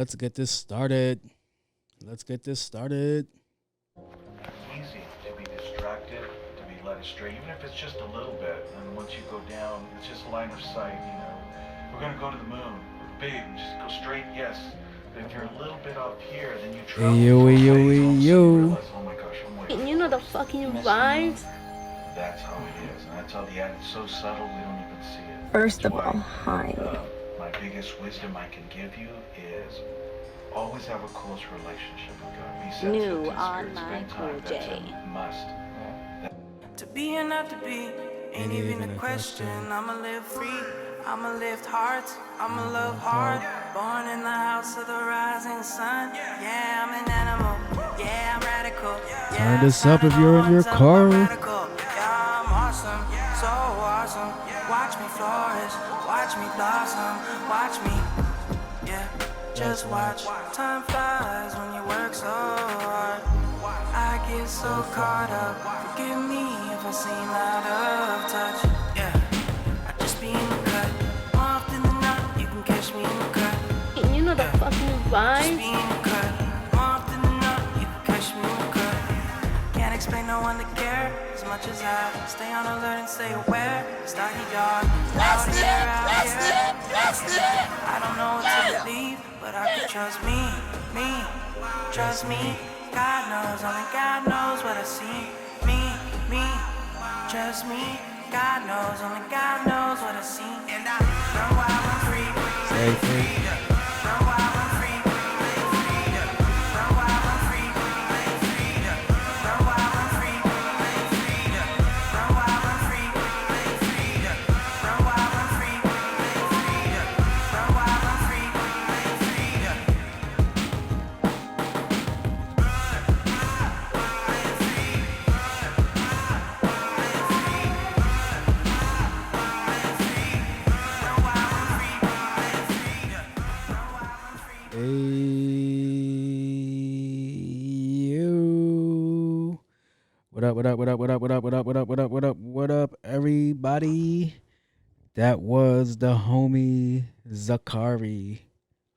let's get this started. Let's get this started. Easy to be distracted, to be led astray, even if it's just a little bit. And once you go down, it's just line of sight, you know. We're gonna go to the moon. Big, just go straight, yes. But if you're a little bit up here, then you travel Ayo, so ayo, fast, all of a sudden you ayo. realize, oh my gosh, I'm way You know the fucking vibes. That's how it is. And I tell the ad, it's so subtle we don't even see it. First of That's all, why, hi. my biggest wisdom I can give you is always have a close relationship with God. Be sensitive New to His on Spirit, my spend time. cool That's J. a must. To be or not to be ain't even a question. I'ma live free, I'ma lift hearts, I'ma love hard. Born in the house of the rising sun. Yeah, I'm an animal. Yeah, I'm radical. Turn this up if you're in your car. Yeah, I'm awesome, so awesome. Watch me flourish, watch me blossom, watch me. Yeah, just watch. Time flies when you work so hard. I get so caught up. Forgive me if I seem out of touch. Yeah, I just be in the cut. More often than not, you can catch me in the cut. You know the fucking Just vibes. be in the cut. More often than not, you can catch me in the cut. Can't expect no one to care as much as I stay on alert and stay aware. It's darky dark. Out here. I don't know what to believe, but I can trust me. Trust me. God knows, only God knows what I see. Me, trust me. God knows, only God knows what I see. And I know I'm free. Stay free. Know I'm free. Know I'm free. Know I'm free. Know I'm free. Know I'm free. Know I'm free. Hey, yo. What up, what up, what up, what up, what up, what up, what up, what up, what up, what up, everybody? That was the homie Zakari.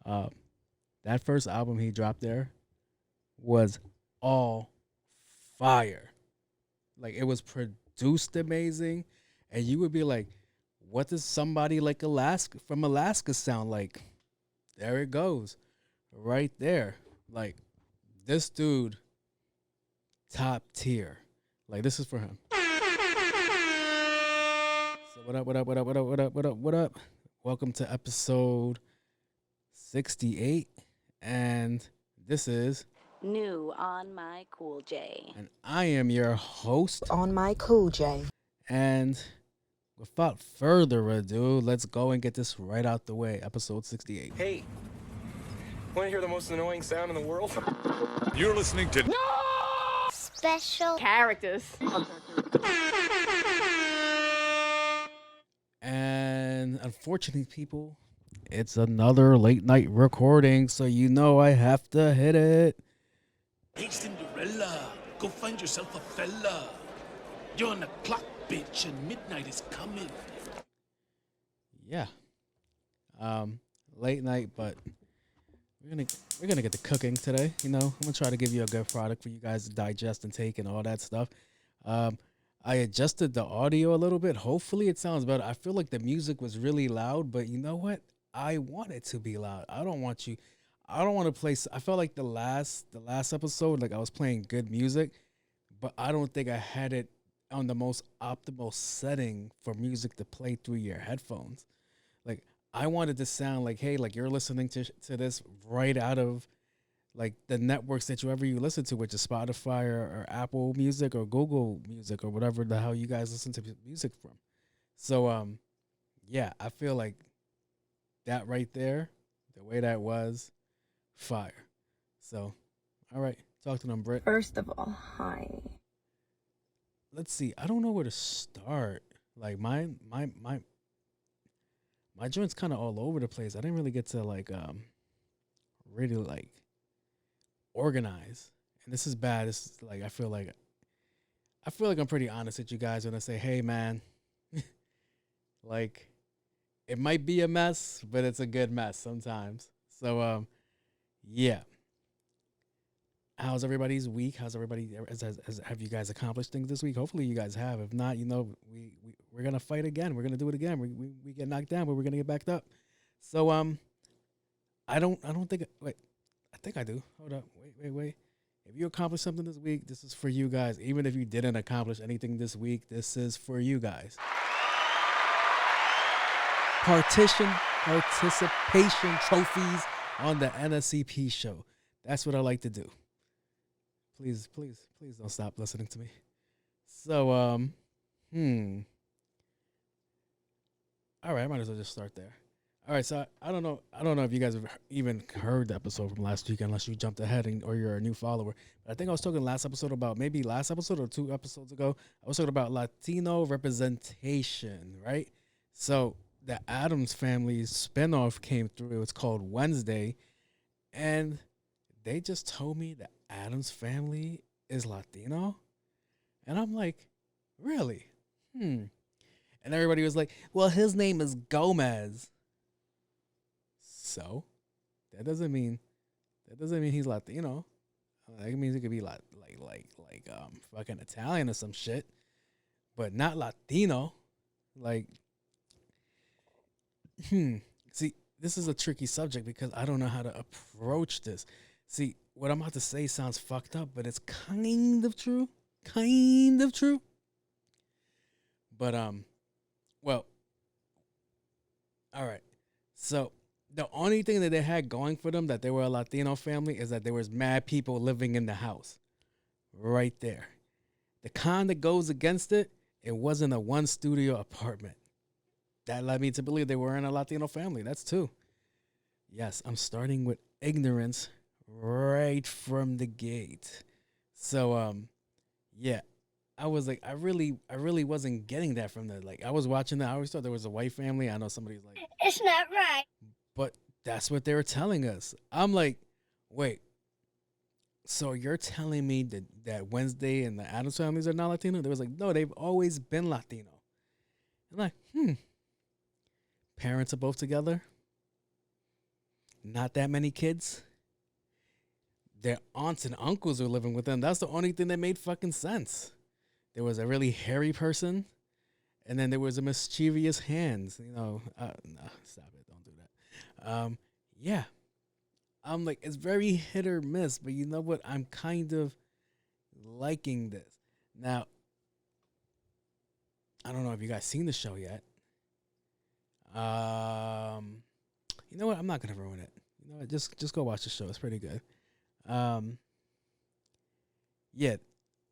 That first album he dropped there was all fire. Like, it was produced amazing, and you would be like, what does somebody like Alaska sound like? There it goes. Right there. Like, this dude, top tier. Like, this is for him. So what up, what up, what up, what up, what up, what up, what up? Welcome to episode 68. And this is, New on my cool J. and I am your host. On my cool J. And without further ado, let's go and get this right out the way. Episode 68. Hey, want to hear the most annoying sound in the world? You're listening to Special Characters. And unfortunately, people, it's another late night recording, so you know I have to hit it. Hey Cinderella, go find yourself a fella. You're on the clock, bitch, and midnight is coming. Yeah. Late night, but we're gonna get to cooking today. You know, I'm gonna try to give you a good product for you guys to digest and take and all that stuff. I adjusted the audio a little bit. Hopefully it sounds better. I feel like the music was really loud, but you know what? I want it to be loud. I don't want to play. I felt like the last episode, like I was playing good music, but I don't think I had it on the most optimal setting for music to play through your headphones. Like, I wanted to sound like, hey, like you're listening to this right out of like the networks that you listen to, which is Spotify or Apple Music or Google Music or whatever the hell you guys listen to music from. So, yeah, I feel like that right there, the way that was, fire. So, all right, talk to them, Britt. First of all, hi. Let's see. I don't know where to start. Like my joint's kind of all over the place. I didn't really get to like really like organize. And this is bad. This is like I feel like I'm pretty honest with you guys when I say, hey man, like it might be a mess, but it's a good mess sometimes. So yeah. How's everybody's week? How's everybody? Have you guys accomplished things this week? Hopefully, you guys have. If not, we're gonna fight again. We're gonna do it again. We get knocked down, but we're gonna get backed up. So I don't think. Wait, I think I do. Hold up. Wait. If you accomplished something this week, this is for you guys. Even if you didn't accomplish anything this week, this is for you guys. Participation trophies on the Nscp show. That's what I like to do. Please don't stop listening to me. So, all right, I might as well just start there. All right, so I don't know if you guys have even heard the episode from last week, unless you jumped ahead or you're a new follower. But I think I was talking last episode about maybe last episode or 2 episodes ago. I was talking about Latino representation, right? So the Addams Family spinoff came through. It's called Wednesday, and they just told me the Addams Family is Latino, and I'm like, really? And everybody was like, well, his name is Gomez. So that doesn't mean he's Latino. That means he could be like fucking Italian or some shit, but not Latino. Like, see, this is a tricky subject because I don't know how to approach this. See, what I'm about to say sounds fucked up, but it's kind of true. But well, all right. So the only thing that they had going for them that they were a Latino family is that there was mad people living in the house. Right there. The con that goes against it, it wasn't a 1-studio apartment. That led me to believe they weren't a Latino family. That's 2. Yes, I'm starting with ignorance right from the gate. So yeah. I was like, I really wasn't getting that from the, like, I was watching that. I always thought there was a white family. I know somebody's like, It's not right. but that's what they were telling us. I'm like, wait, so you're telling me that Wednesday and the Addams families are not Latino? They was like, no, they've always been Latino. I'm like, parents are both together. Not that many kids. Their aunts and uncles are living with them. That's the only thing that made fucking sense. There was a really hairy person, and then there was a mischievous hands. No, stop it. Don't do that. Yeah. I'm like, it's very hit or miss, but you know what? I'm kind of liking this. Now, I don't know if you guys seen the show yet. You know what? I'm not going to ruin it. You know what? Just go watch the show. It's pretty good. Yeah,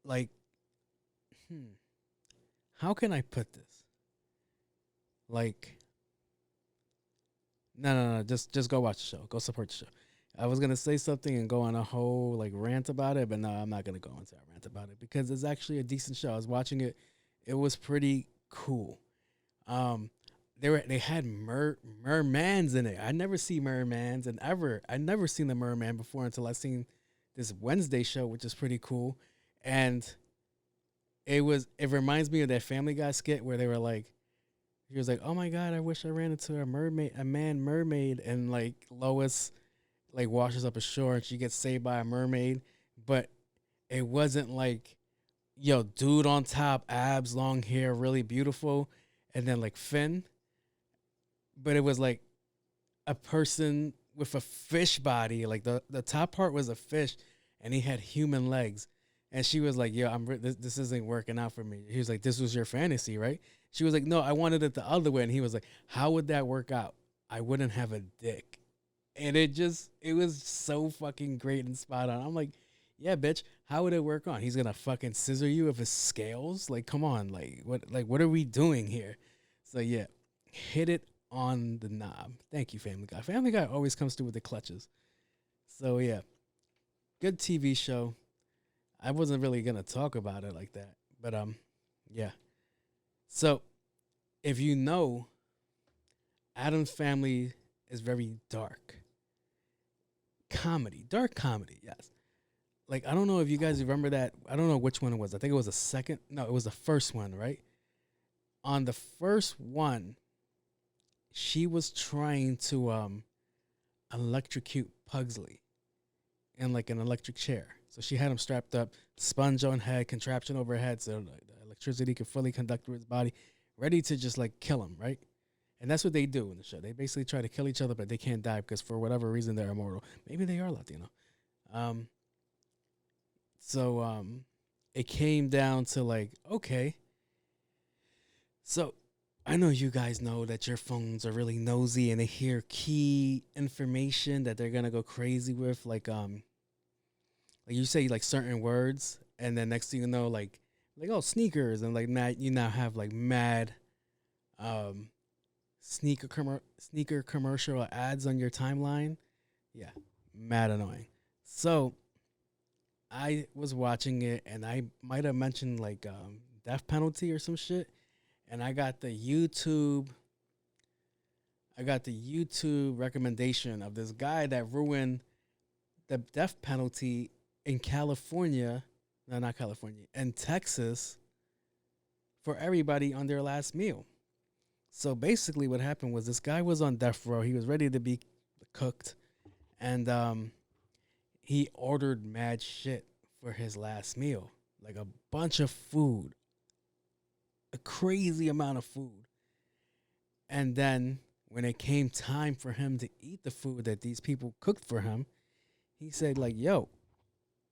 like, how can I put this? Like, no, just go watch the show. Go support the show. I was gonna say something and go on a whole like rant about it, but no, I'm not gonna go into a rant about it because it's actually a decent show. I was watching it; it was pretty cool. They had mermans in it. I never see mermans, and I never seen the merman before until I seen this Wednesday show, which is pretty cool. And it reminds me of that Family Guy skit where they were like, he was like, oh my God, I wish I ran into a man mermaid, and like Lois like washes up ashore and she gets saved by a mermaid, but it wasn't like, yo, dude on top, abs, long hair, really beautiful, and then like Finn, but it was like a person with a fish body, like the top part was a fish, and he had human legs. And she was like, yo, this isn't working out for me. He was like, this was your fantasy, right? She was like, no, I wanted it the other way. And he was like, how would that work out? I wouldn't have a dick. And it was so fucking great and spot on. I'm like, yeah, bitch, how would it work on? He's going to fucking scissor you with his scales? Like, come on. What are we doing here? So yeah, hit it on the knob. Thank you, Family Guy. Family Guy always comes through with the clutches. So yeah, good TV show. I wasn't really going to talk about it like that, but yeah. So if you know, Addams Family is very dark comedy, yes. Like, I don't know if you guys remember that. I don't know which one it was. I think it was it was the first one, right? On the first one, she was trying to electrocute Pugsley. in like an electric chair. So she had him strapped up, sponge on head, contraption over head, so like, the electricity could fully conduct through his body, ready to just like kill him, right? And that's what they do in the show. They basically try to kill each other, but they can't die because for whatever reason they're immortal. Maybe they are Latino. So it came down to like, okay. So I know you guys know that your phones are really nosy and they hear key information that they're gonna go crazy with, like you say like certain words, and then next thing you know, like oh sneakers, and like you now have like mad sneaker commercial ads on your timeline. Yeah, mad annoying. So I was watching it, and I might have mentioned like death penalty or some shit, and I got the YouTube recommendation of this guy that ruined the death penalty in California. No, not California, in Texas, for everybody on their last meal. So basically what happened was this guy was on death row. He was ready to be cooked, and he ordered mad shit for his last meal, like a bunch of food, a crazy amount of food. And then when it came time for him to eat the food that these people cooked for him, he said like, yo,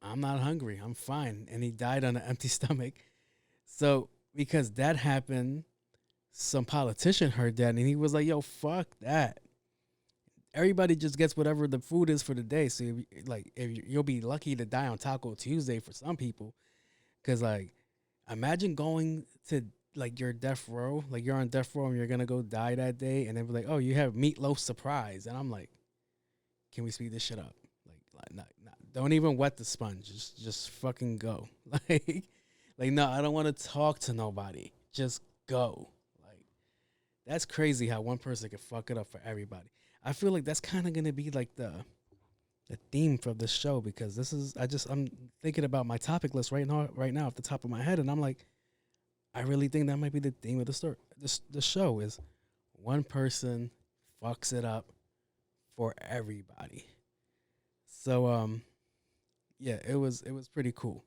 I'm not hungry, I'm fine. And he died on an empty stomach. So because that happened, some politician heard that, and he was like, yo, fuck that. Everybody just gets whatever the food is for the day. So you'll be lucky to die on Taco Tuesday for some people. Because like, imagine going to like your death row, like you're on death row and you're gonna go die that day, and then be like, oh, you have meatloaf surprise. And I'm like, can we speed this shit up? Like don't even wet the sponge. Just fucking go. Like no, I don't want to talk to nobody. Just go. Like, that's crazy how one person can fuck it up for everybody. I feel like that's kind of gonna be like the theme for this show, because I'm thinking about my topic list right now off the top of my head, and I'm like, I really think that might be the theme of the story. The show is one person fucks it up for everybody. So yeah, it was pretty cool.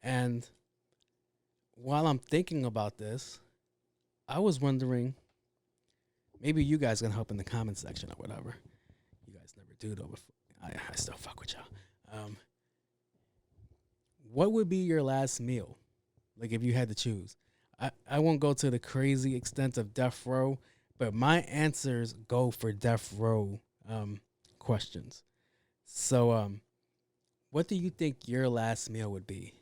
And while I'm thinking about this, I was wondering, maybe you guys can help in the comment section or whatever. You guys never do though. I still fuck with y'all. What would be your last meal? Like if you had to choose. I won't go to the crazy extent of death row, but my answers go for death row questions. So what do you think your last meal would be?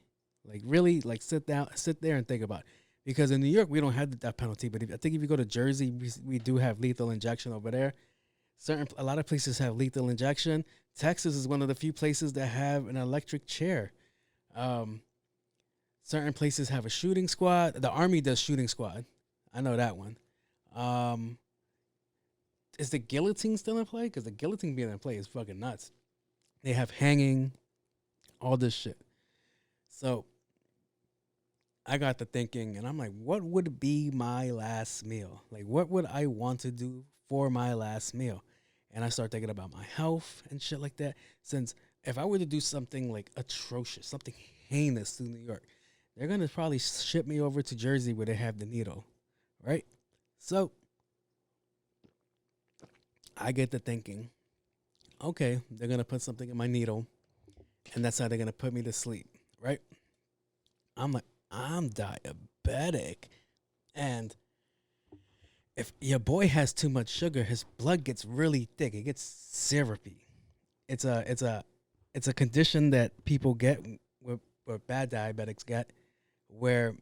Like really, like sit there and think about it. Because in New York we don't have the death penalty, but I think if you go to Jersey, we do have lethal injection over there. A lot of places have lethal injection. Texas is one of the few places that have an electric chair. Certain places have a shooting squad. The Army does shooting squad. I know that one. Is the guillotine still in play? Because the guillotine being in play is fucking nuts. They have hanging, all this shit. So I got to thinking, and I'm like, what would be my last meal? Like, what would I want to do for my last meal? And I start thinking about my health and shit like that. Since if I were to do something like atrocious, something heinous to New York, they're going to probably ship me over to Jersey where they have the needle, right? So I get to thinking, okay, they're going to put something in my needle, and that's how they're going to put me to sleep, right? I'm like, I'm diabetic, and if your boy has too much sugar, his blood gets really thick. It gets syrupy. It's a condition that people get, or bad diabetics get, where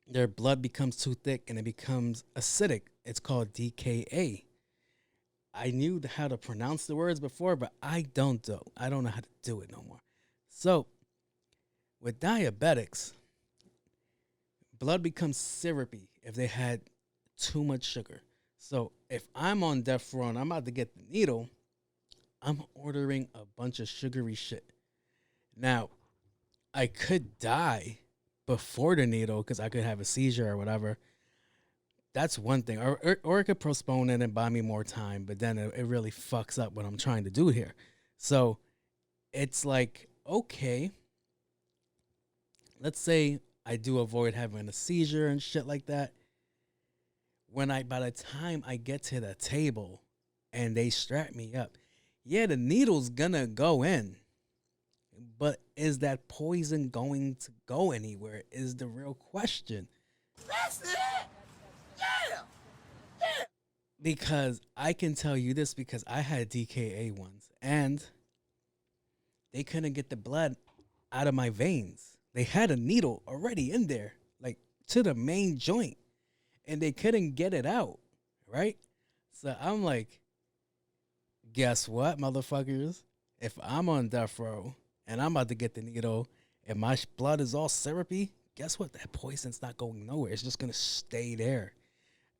their blood becomes too thick and it becomes acidic. It's called DKA. I knew how to pronounce the words before, but I don't know how to do it no more. So with diabetics, blood becomes syrupy if they had too much sugar. So if I'm on death row and I'm about to get the needle, I'm ordering a bunch of sugary shit. Now, I could die before the needle because I could have a seizure or whatever. That's one thing. Or it could postpone it and buy me more time, but then it really fucks up what I'm trying to do here. So it's like, okay, let's say I do avoid having a seizure and shit like that. By the time I get to the table and they strap me up, yeah, the needle's gonna go in. But is that poison going to go anywhere is the real question. That's it! Yeah! Because I can tell you this because I had DKA once and they couldn't get the blood out of my veins. They had a needle already in there, like to the main joint, and they couldn't get it out, right? So I'm like, guess what, motherfuckers? If I'm on death row and I'm about to get the needle and my blood is all syrupy, guess what? That poison's not going nowhere. It's just going to stay there.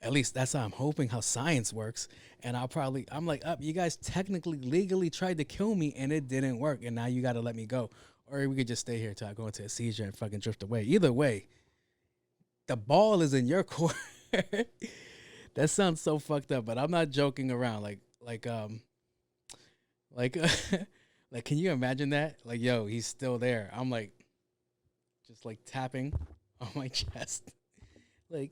At least that's how I'm hoping how science works. And I'm like, you guys technically legally tried to kill me and it didn't work. And now you got to let me go. Or we could just stay here till I go into a seizure and fucking drift away. Either way, the ball is in your court. That sounds so fucked up, but I'm not joking around. Like, can you imagine that? Like, yo, he's still there. I'm like, just like tapping on my chest. Like,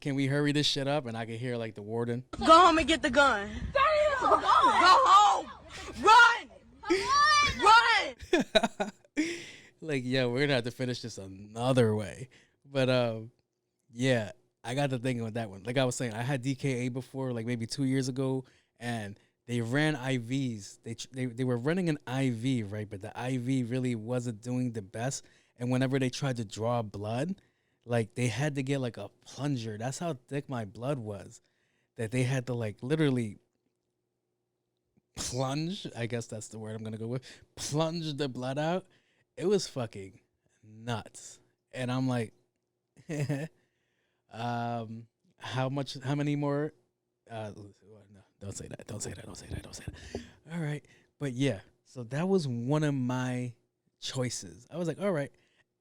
can we hurry this shit up? And I can hear like the warden. Go home and get the gun. Damn! Go home! Run! Run! Like, yo, we're gonna have to finish this another way. But yeah, I got to thinking with that one. Like I was saying, I had DKA before, like maybe 2 years ago, and they ran IVs. They were running an IV, right? But the IV really wasn't doing the best. And whenever they tried to draw blood, like they had to get like a plunger. That's how thick my blood was. That they had to like literally plunge. I guess that's the word I'm gonna go with. Plunge the blood out. It was fucking nuts. And I'm like, how many more? No, don't say that. Don't say that. Don't say that. Don't say that. All right. But yeah, so that was one of my choices. I was like, all right.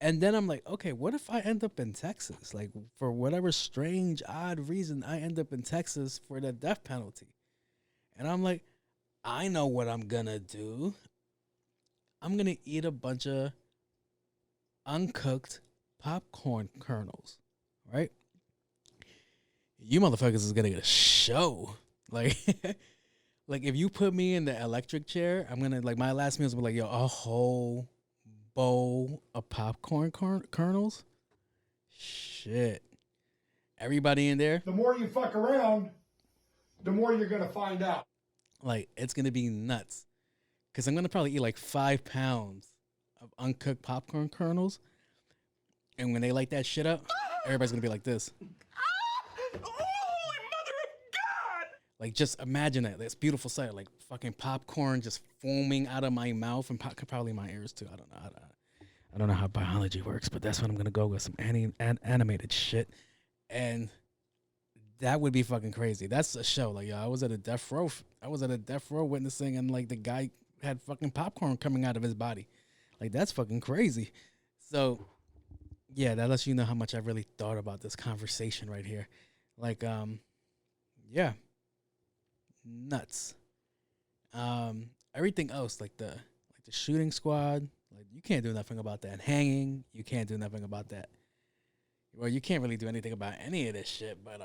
And then I'm like, okay, what if I end up in Texas? Like, for whatever strange, odd reason, I end up in Texas for the death penalty. And I'm like, I know what I'm going to do. I'm going to eat a bunch of uncooked popcorn kernels, right? You motherfuckers is going to get a show. Like, like if you put me in the electric chair, I'm going to, like, my last meal is like, yo, a whole bowl of popcorn kernels. Shit. Everybody in there. The more you fuck around, the more you're going to find out. Like, it's going to be nuts. Because I'm going to probably eat like 5 pounds of uncooked popcorn kernels. And when they light that shit up, everybody's going to be like this. Holy mother of God! Like, just imagine that. This beautiful sight. Like, fucking popcorn just foaming out of my mouth and probably my ears, too. I don't know. I don't know how biology works, but that's what I'm going to go with. Some animated shit. And that would be fucking crazy. That's a show. Like, yo, I was at a death row. Witnessing, and, like, the guy had fucking popcorn coming out of his body. Like, that's fucking crazy. So, yeah, that lets you know how much I really thought about this conversation right here. Like, yeah. Nuts. Everything else, like the shooting squad, like, you can't do nothing about that. Hanging, you can't do nothing about that. Well, you can't really do anything about any of this shit, but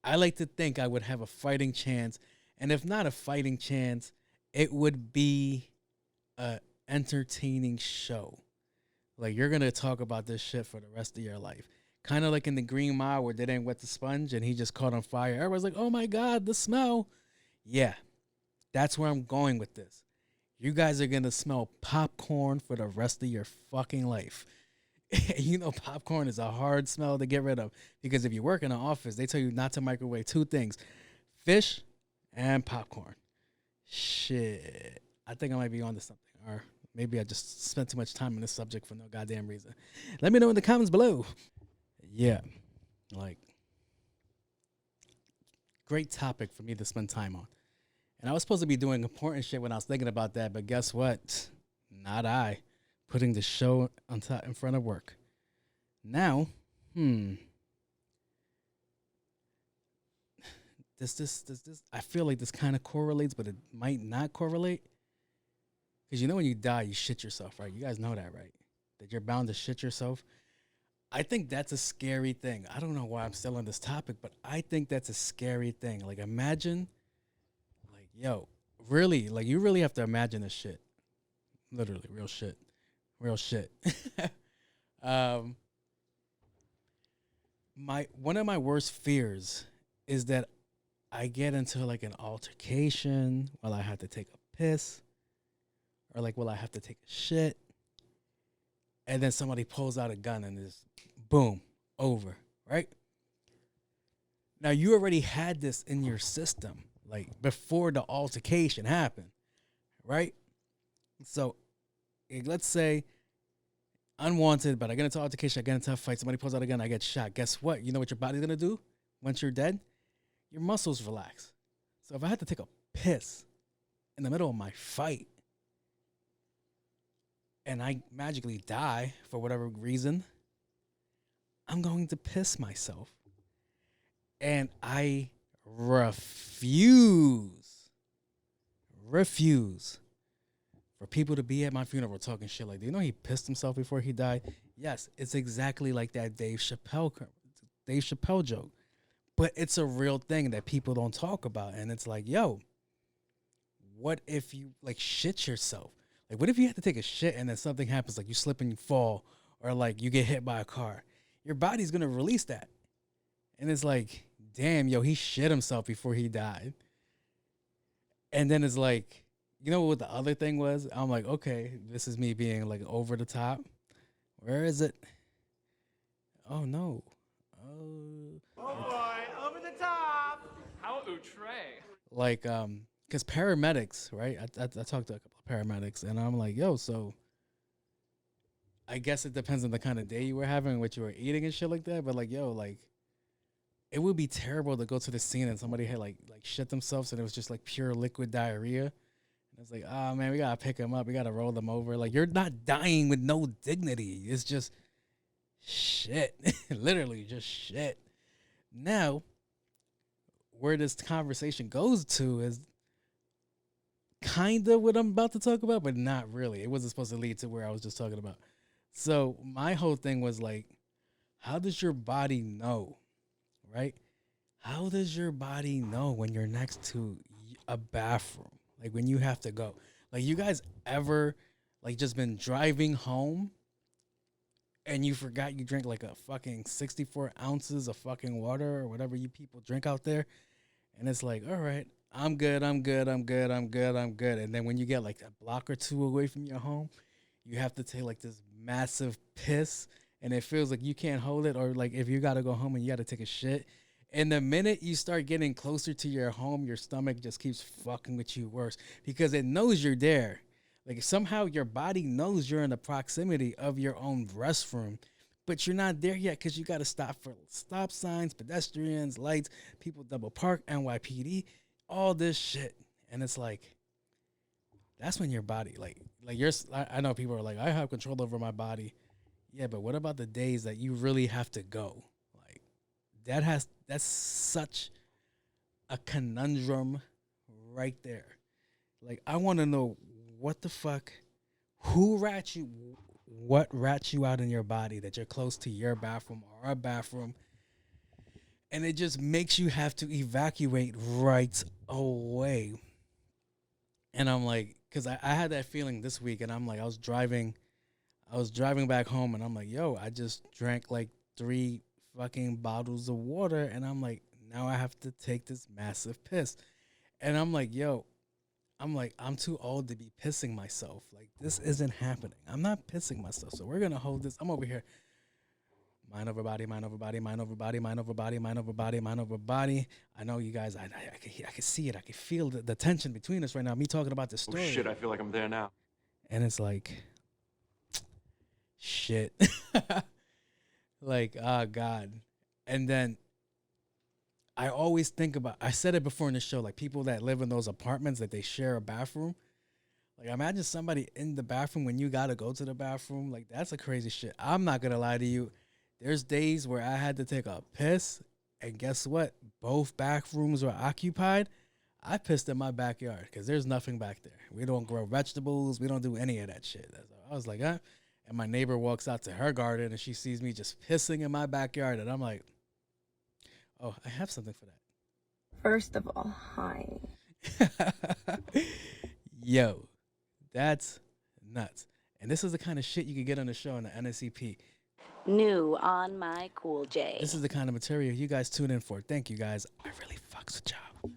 I like to think I would have a fighting chance, and if not a fighting chance, it would be a entertaining show. Like, you're gonna talk about this shit for the rest of your life. Kind of like in the Green Mile where they didn't wet the sponge and he just caught on fire. Everybody's like, oh my God, the smell. Yeah, that's where I'm going with this. You guys are gonna smell popcorn for the rest of your fucking life. You know, popcorn is a hard smell to get rid of, because if you work in an office, they tell you not to microwave 2 things: fish and popcorn. Shit, I think I might be onto something, or maybe I just spent too much time on this subject for no goddamn reason. Let me know in the comments below. Yeah, like, great topic for me to spend time on. And I was supposed to be doing important shit when I was thinking about that, but guess what? Not I. Putting the show on top in front of work. Now, does this I feel like this kind of correlates, but it might not correlate. Because you know when you die, you shit yourself, right? You guys know that, right? That you're bound to shit yourself. I think that's a scary thing. I don't know why I'm still on this topic, but I think that's a scary thing. Like, imagine, like, yo, really, like, you really have to imagine this shit. Literally, real shit. Real shit. One of my worst fears is that I get into like an altercation while I have to take a piss, or like will I have to take a shit, and then somebody pulls out a gun and is boom, over, right? Now you already had this in your system, like before the altercation happened, right? So let's say unwanted, but I get into altercation, I get into a fight, somebody pulls out a gun, I get shot. Guess what? You know what your body's gonna do once you're dead? Your muscles relax. So if I had to take a piss in the middle of my fight and I magically die for whatever reason, I'm going to piss myself. And I refuse for people to be at my funeral talking shit like, do you know he pissed himself before he died? Yes, it's exactly like that Dave Chappelle joke. But it's a real thing that people don't talk about. And it's like, yo, what if you like shit yourself? Like, what if you had to take a shit and then something happens, like you slip and you fall, or like you get hit by a car? Your body's going to release that. And it's like, damn, yo, he shit himself before he died. And then it's like, you know what the other thing was? I'm like, okay, this is me being like over the top. Where is it? Oh, no. Oh, boy, over the top. How outre. Like, because paramedics, right? I talked to a couple of paramedics, and I'm like, yo, so I guess it depends on the kind of day you were having, what you were eating and shit like that. But like, yo, like, it would be terrible to go to the scene and somebody had like shit themselves and it was just like pure liquid diarrhea. And it's like, oh man, we gotta pick them up, we gotta roll them over. Like, you're not dying with no dignity. It's just shit. Literally just shit. Now, where this conversation goes to is kind of what I'm about to talk about, but not really. It wasn't supposed to lead to where I was just talking about. So my whole thing was like, how does your body know, right? How does your body know when you're next to a bathroom? Like when you have to go. Like, you guys ever like just been driving home and you forgot you drank like a fucking 64 ounces of fucking water or whatever you people drink out there? And it's like, all right, I'm good. And then when you get like a block or two away from your home, you have to take like this massive piss and it feels like you can't hold it. Or like if you got to go home and you got to take a shit. And the minute you start getting closer to your home, your stomach just keeps fucking with you worse because it knows you're there. Like, somehow your body knows you're in the proximity of your own restroom, but you're not there yet because you got to stop for stop signs, pedestrians, lights, people double park, NYPD, all this shit. And it's like, that's when your body, like I know people are like, I have control over my body. Yeah, but what about the days that you really have to go? Like, that's such a conundrum right there. Like, I want to know what the fuck, what rats you out in your body that you're close to your bathroom or a bathroom, and it just makes you have to evacuate right away. And I'm like, because I had that feeling this week, and I'm like, I was driving back home, and I'm like, yo, I just drank like 3 fucking bottles of water, and I'm like, now I have to take this massive piss. And I'm like, yo, I'm too old to be pissing myself. Like, this isn't happening. I'm not pissing myself. So we're going to hold this. I'm over here. Mind over body, mind over body, mind over body, mind over body, mind over body, mind over body. I know you guys, I can see it. I can feel the tension between us right now. Me talking about this story. Oh shit, I feel like I'm there now. And it's like, shit. Like, oh God. And then I always think about, I said it before in the show, like people that live in those apartments that they share a bathroom. Like, imagine somebody in the bathroom when you got to go to the bathroom. Like, that's a crazy shit. I'm not going to lie to you. There's days where I had to take a piss, and guess what? Both bathrooms were occupied. I pissed in my backyard because there's nothing back there. We don't grow vegetables. We don't do any of that shit. I was like, huh? And my neighbor walks out to her garden and she sees me just pissing in my backyard. And I'm like, oh, I have something for that. First of all, hi. Yo, that's nuts. And this is the kind of shit you can get on the show on the Nscp. New on my Cool J. This is the kind of material you guys tune in for. Thank you guys. I really fucks with y'all.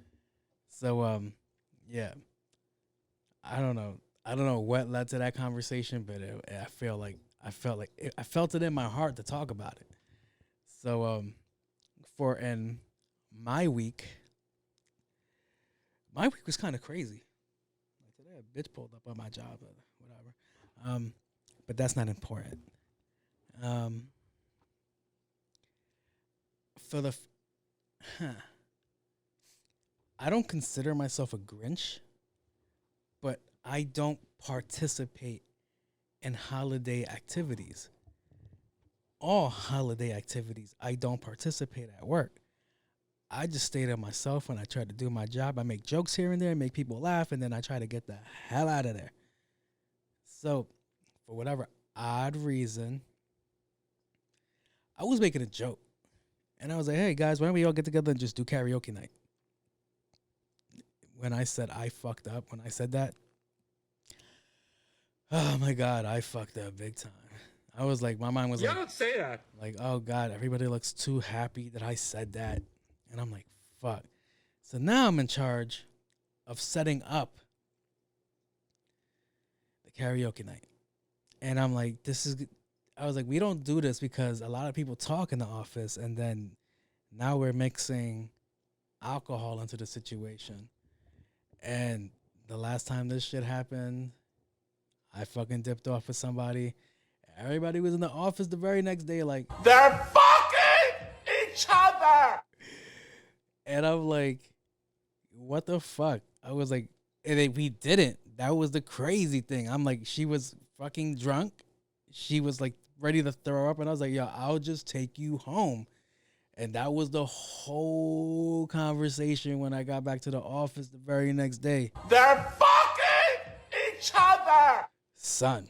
So, yeah. I don't know what led to that conversation, but I felt it in my heart to talk about it. So, my week was kind of crazy. Like today, a bitch pulled up on my job, or whatever. But that's not important. I don't consider myself a Grinch, but I don't participate in holiday activities. All holiday activities, I don't participate at work. I just stay to myself when I try to do my job. I make jokes here and there, make people laugh, and then I try to get the hell out of there. So, for whatever odd reason, I was making a joke. And I was like, hey, guys, why don't we all get together and just do karaoke night? When I said I fucked up, when I said that, oh, my God, I fucked up big time. I was like, my mind was like, don't say that. Like, oh, God, everybody looks too happy that I said that. And I'm like, fuck. So now I'm in charge of setting up the karaoke night. And I'm like, I was like, we don't do this because a lot of people talk in the office, and then now we're mixing alcohol into the situation. And the last time this shit happened, I fucking dipped off with somebody. Everybody was in the office the very next day like, They're fucking each other! and I'm like, what the fuck? I was like, we didn't. That was the crazy thing. I'm like, she was fucking drunk. She was like ready to throw up. And I was like, yo, I'll just take you home. And that was the whole conversation when I got back to the office the very next day. They're fucking each other! Son.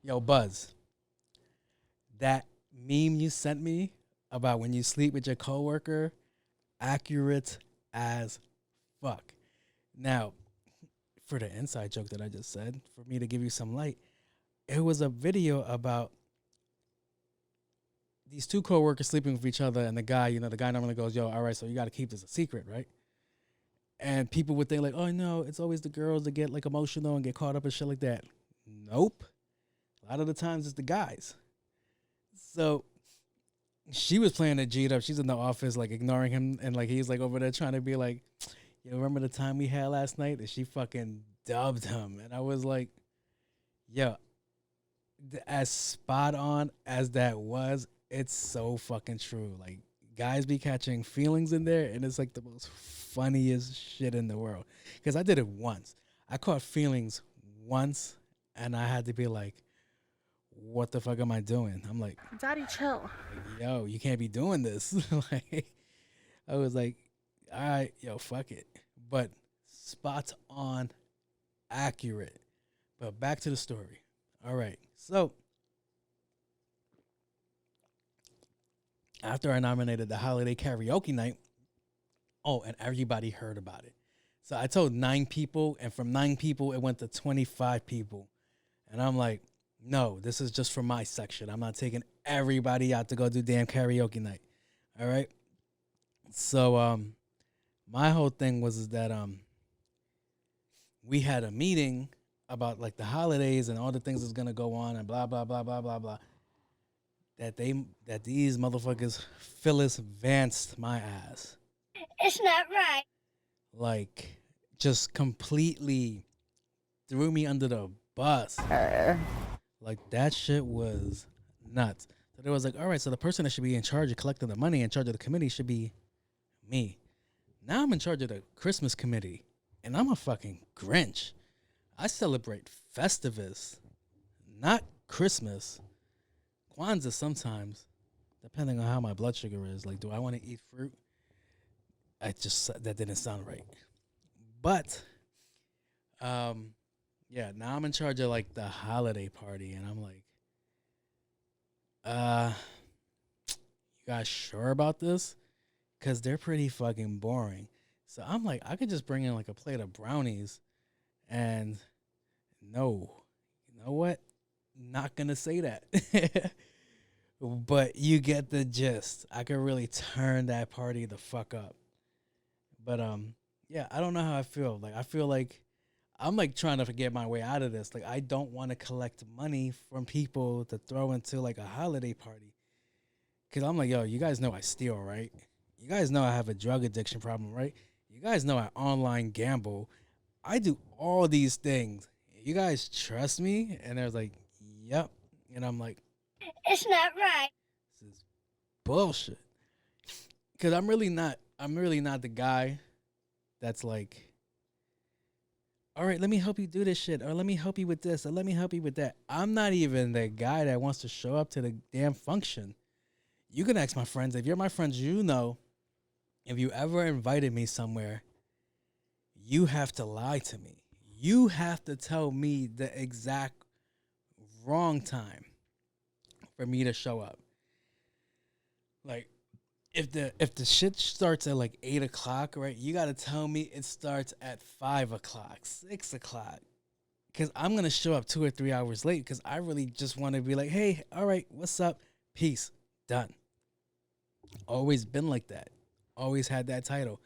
Yo, Buzz. That meme you sent me about when you sleep with your coworker, accurate as fuck. Now, for the inside joke that I just said, for me to give you some light, it was a video about these two coworkers sleeping with each other, and the guy normally goes, yo, all right, so you got to keep this a secret, right? And people would think like, oh, no, it's always the girls that get like emotional and get caught up in shit like that. Nope. A lot of the times it's the guys. So she was playing it G'd up. She's in the office, like ignoring him, and like he's like over there trying to be like, you remember the time we had last night? And she fucking dubbed him. And I was like, yo, as spot on as that was, it's so fucking true. Like, guys be catching feelings in there, and it's like the most funniest shit in the world. Because I did it once. I caught feelings once, and I had to be like, what the fuck am I doing? I'm like, Daddy, chill. yo, you can't be doing this. Like, I was like, all right, yo, fuck it. But spot on, accurate. But back to the story. All right. So after I nominated the holiday karaoke night, oh, and everybody heard about it. So I told 9 people, and from 9 people, it went to 25 people. And I'm like, no, this is just for my section. I'm not taking everybody out to go do damn karaoke night. All right. So my whole thing was that we had a meeting about like the holidays and all the things that's gonna go on and blah blah blah blah blah blah. That these motherfuckers PHYLLIS vanced my ass. It's not right. Like, just completely threw me under the bus. Like, that shit was nuts. So they was like, all right, so the person that should be in charge of collecting the money, in charge of the committee, should be me. Now I'm in charge of the Christmas committee, and I'm a fucking Grinch. I celebrate Festivus, not Christmas. Kwanzaa sometimes, depending on how my blood sugar is. Like, do I want to eat fruit? that didn't sound right. But yeah, now I'm in charge of like the holiday party, and I'm like, you guys sure about this? Because they're pretty fucking boring. So I'm like, I could just bring in like a plate of brownies, and no, you know what? Not gonna say that. But you get the gist. I could really turn that party the fuck up. But yeah, I don't know how I feel. Like I feel like I'm like trying to get my way out of this. Like I don't want to collect money from people to throw into like a holiday party. Cause I'm like, yo, you guys know I steal, right? You guys know I have a drug addiction problem, right? You guys know I online gamble. I do all these things. You guys trust me? And they're like, yep. And I'm like, It's not right. this is bullshit. Cause I'm really not the guy that's like, all right, let me help you do this shit, or let me help you with this, or let me help you with that. I'm not even the guy that wants to show up to the damn function. You can ask my friends. If you're my friends, you know, if you ever invited me somewhere, you have to lie to me. You have to tell me the exact wrong time for me to show up. Like, if the shit starts at like 8 o'clock, right? You gotta tell me it starts at 5 o'clock, 6 o'clock. Cause I'm gonna show up 2 or 3 hours late because I really just want to be like, hey, all right, what's up? Peace. Done. Always been like that. Always had that title.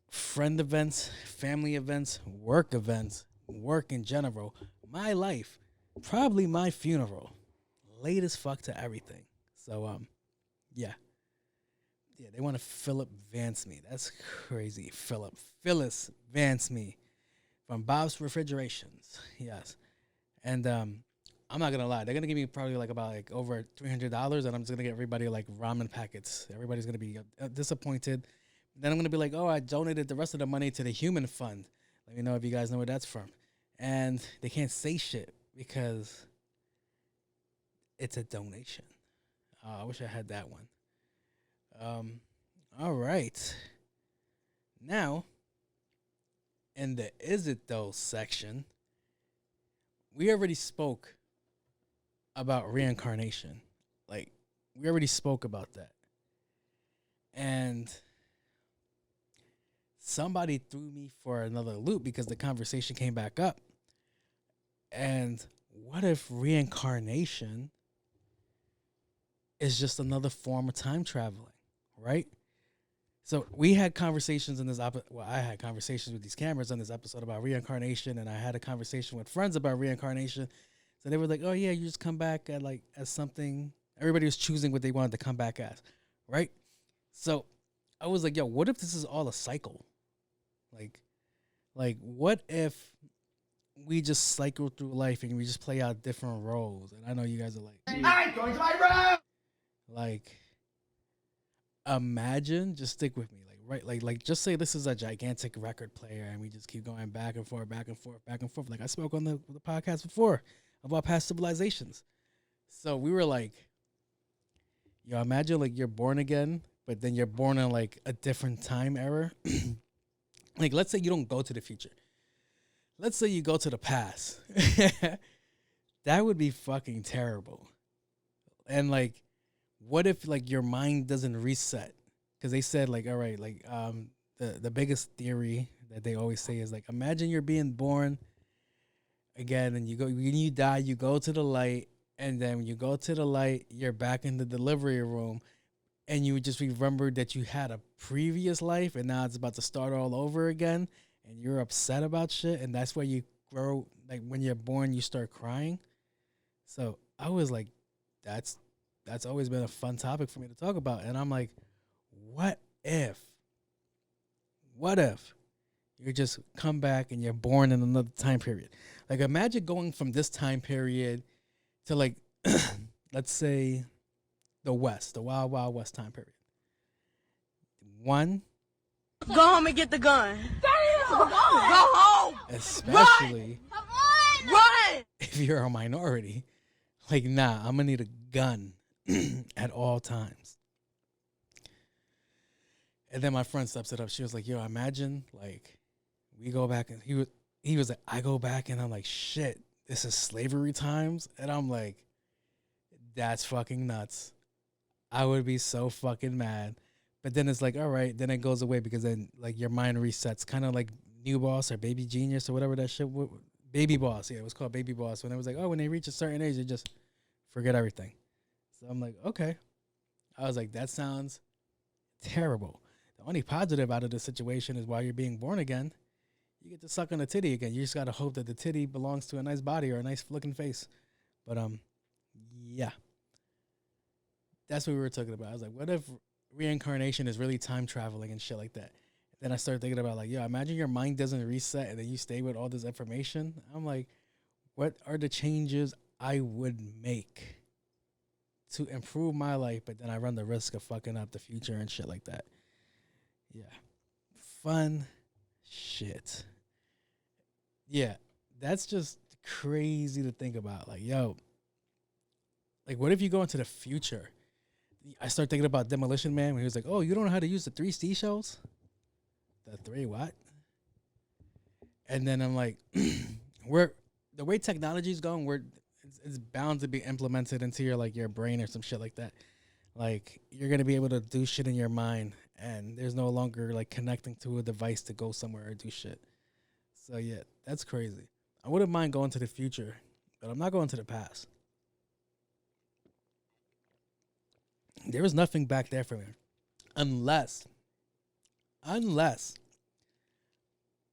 Friend events, family events, work in general. My life, probably my funeral. Late as fuck to everything. So, yeah. Yeah, they want to Philip Vance me. That's crazy. Phyllis Vance me from Bob's Refrigerations. Yes. And I'm not gonna lie, they're gonna give me probably like about like over $300, and I'm just gonna get everybody like ramen packets. Everybody's gonna be disappointed. Then I'm gonna be like, oh, I donated the rest of the money to the Human Fund. Let me know if you guys know where that's from. And they can't say shit because it's a donation. I wish I had that one. All right. Now, in the Is It Though section, we already spoke about reincarnation. Like, we already spoke about that. And somebody threw me for another loop because the conversation came back up. And what if reincarnation is just another form of time traveling, right? So we had conversations in this I had conversations with these cameras on this episode about reincarnation, and I had a conversation with friends about reincarnation. So they were like, oh yeah, you just come back at like as something. Everybody was choosing what they wanted to come back as, right? So I was like, yo, what if this is all a cycle? Like what if we just cycle through life and we just play out different roles? And I know you guys are like, I'm going to my room. Like, imagine, just stick with me, like just say this is a gigantic record player and we just keep going back and forth, back and forth, back and forth. Like I spoke on the podcast before about past civilizations. So we were like, yo, imagine like you're born again, but then you're born in like a different time era. Like, let's say you don't go to the future. Let's say you go to the past. That would be fucking terrible. And like, what if like your mind doesn't reset? Because they said like, all right, like the biggest theory that they always say is like, imagine you're being born again, and when you die, you go to the light, and then when you go to the light, you're back in the delivery room, and you just remember that you had a previous life, and now it's about to start all over again, and you're upset about shit, and that's where you grow. Like when you're born, you start crying. So I was like, that's always been a fun topic for me to talk about. And I'm like, what if you just come back and you're born in another time period? Like, imagine going from this time period to like, let's say the Wild Wild West time period. One, Go home and get the gun. Go home. especially Run. if you're a minority. Like, nah, I'm gonna need a gun at all times. And then my friend steps it up. She was like, yo, imagine like we go back and he was like, I go back and I'm like, shit, this is slavery times. And I'm like, that's fucking nuts. I would be so fucking mad. But then it's like, all right, then it goes away because then like your mind resets, kind of like New Boss or Baby Genius or whatever that shit. Baby Boss, yeah, it was called Baby Boss. When it was like, oh, when they reach a certain age, they just forget everything. So I'm like, okay. I was like, that sounds terrible. The only positive out of the situation is while you're being born again, you get to suck on a titty again. You just gotta hope that the titty belongs to a nice body or a nice looking face. But yeah. That's what we were talking about. I was like, what if reincarnation is really time traveling and shit like that? Then I started thinking about like, yo, imagine your mind doesn't reset and then you stay with all this information. I'm like, what are the changes I would make to improve my life? But then I run the risk of fucking up the future and shit like that. Yeah. Fun shit. Yeah. That's just crazy to think about. Like, yo, like, what if you go into the future? I start thinking about Demolition Man when he was like, oh, you don't know how to use the 3 seashells? The 3 what? And then I'm like, the way technology is going, it's bound to be implemented into your like your brain or some shit like that. Like you're gonna be able to do shit in your mind, and there's no longer like connecting to a device to go somewhere or do shit. So yeah, that's crazy. I wouldn't mind going to the future, but I'm not going to the past. There was nothing back there for me, unless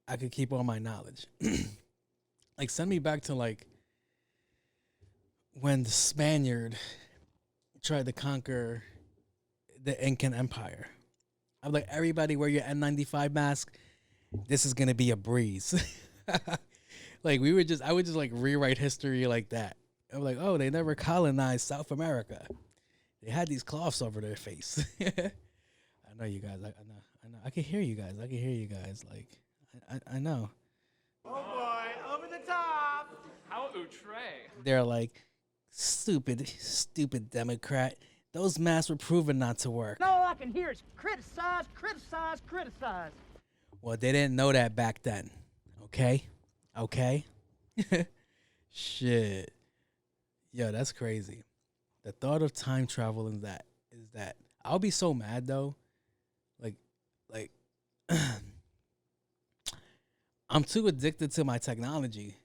I could keep all my knowledge. Like send me back to like when the Spaniard tried to conquer the Incan Empire. I'm like, everybody wear your N95 mask. This is gonna be a breeze. Like I would just like rewrite history like that. I'm like, oh, they never colonized South America. They had these cloths over their face. I know you guys. I know. I can hear you guys. Like, I know. Oh boy, over the top. How outre. They're like, stupid Democrat. Those masks were proven not to work. No, all I can hear is criticize, criticize, criticize. Well, they didn't know that back then. Okay? Shit. Yo, that's crazy. The thought of time travel is that I'll be so mad though. Like I'm too addicted to my technology.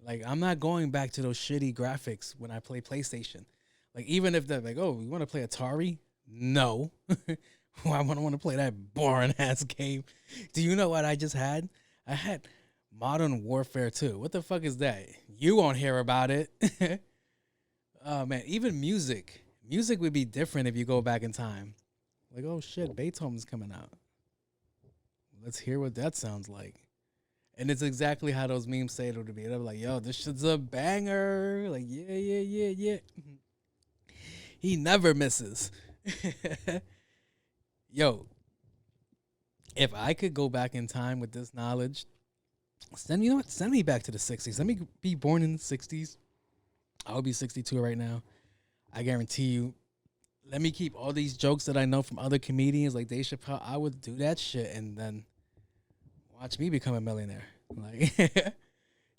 Like I'm not going back to those shitty graphics when I play PlayStation. Like even if they're like, oh, you want to play Atari? No. I want to play that boring ass game. Do you know what I just had? I had Modern Warfare 2. What the fuck is that? You won't hear about it. Oh man, even music would be different if you go back in time. Like, oh shit, Beethoven's coming out. Let's hear what that sounds like. And it's exactly how those memes say it would be. They're like, yo, this shit's a banger. Like, yeah. He never misses. Yo, if I could go back in time with this knowledge, send me back to the 60s. Let me be born in the 60s. I'll be 62 right now. I guarantee you. Let me keep all these jokes that I know from other comedians like Dave Chappelle. I would do that shit and then watch me become a millionaire. Like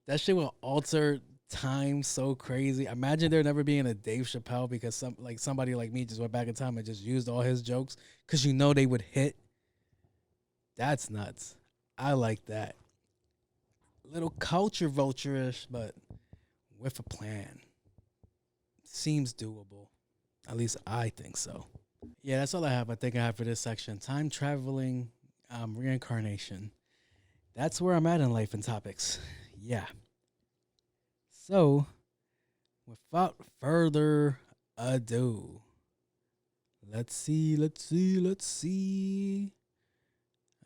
that shit will alter time so crazy. Imagine there never being a Dave Chappelle because somebody like me just went back in time and just used all his jokes because you know they would hit. That's nuts. I like that. Little culture vulture-ish, but with a plan. Seems doable. At least I think so. Yeah, that's all I have. I think I have for this section. Time traveling, reincarnation. That's where I'm at in life and topics. Yeah. So, without further ado, let's see.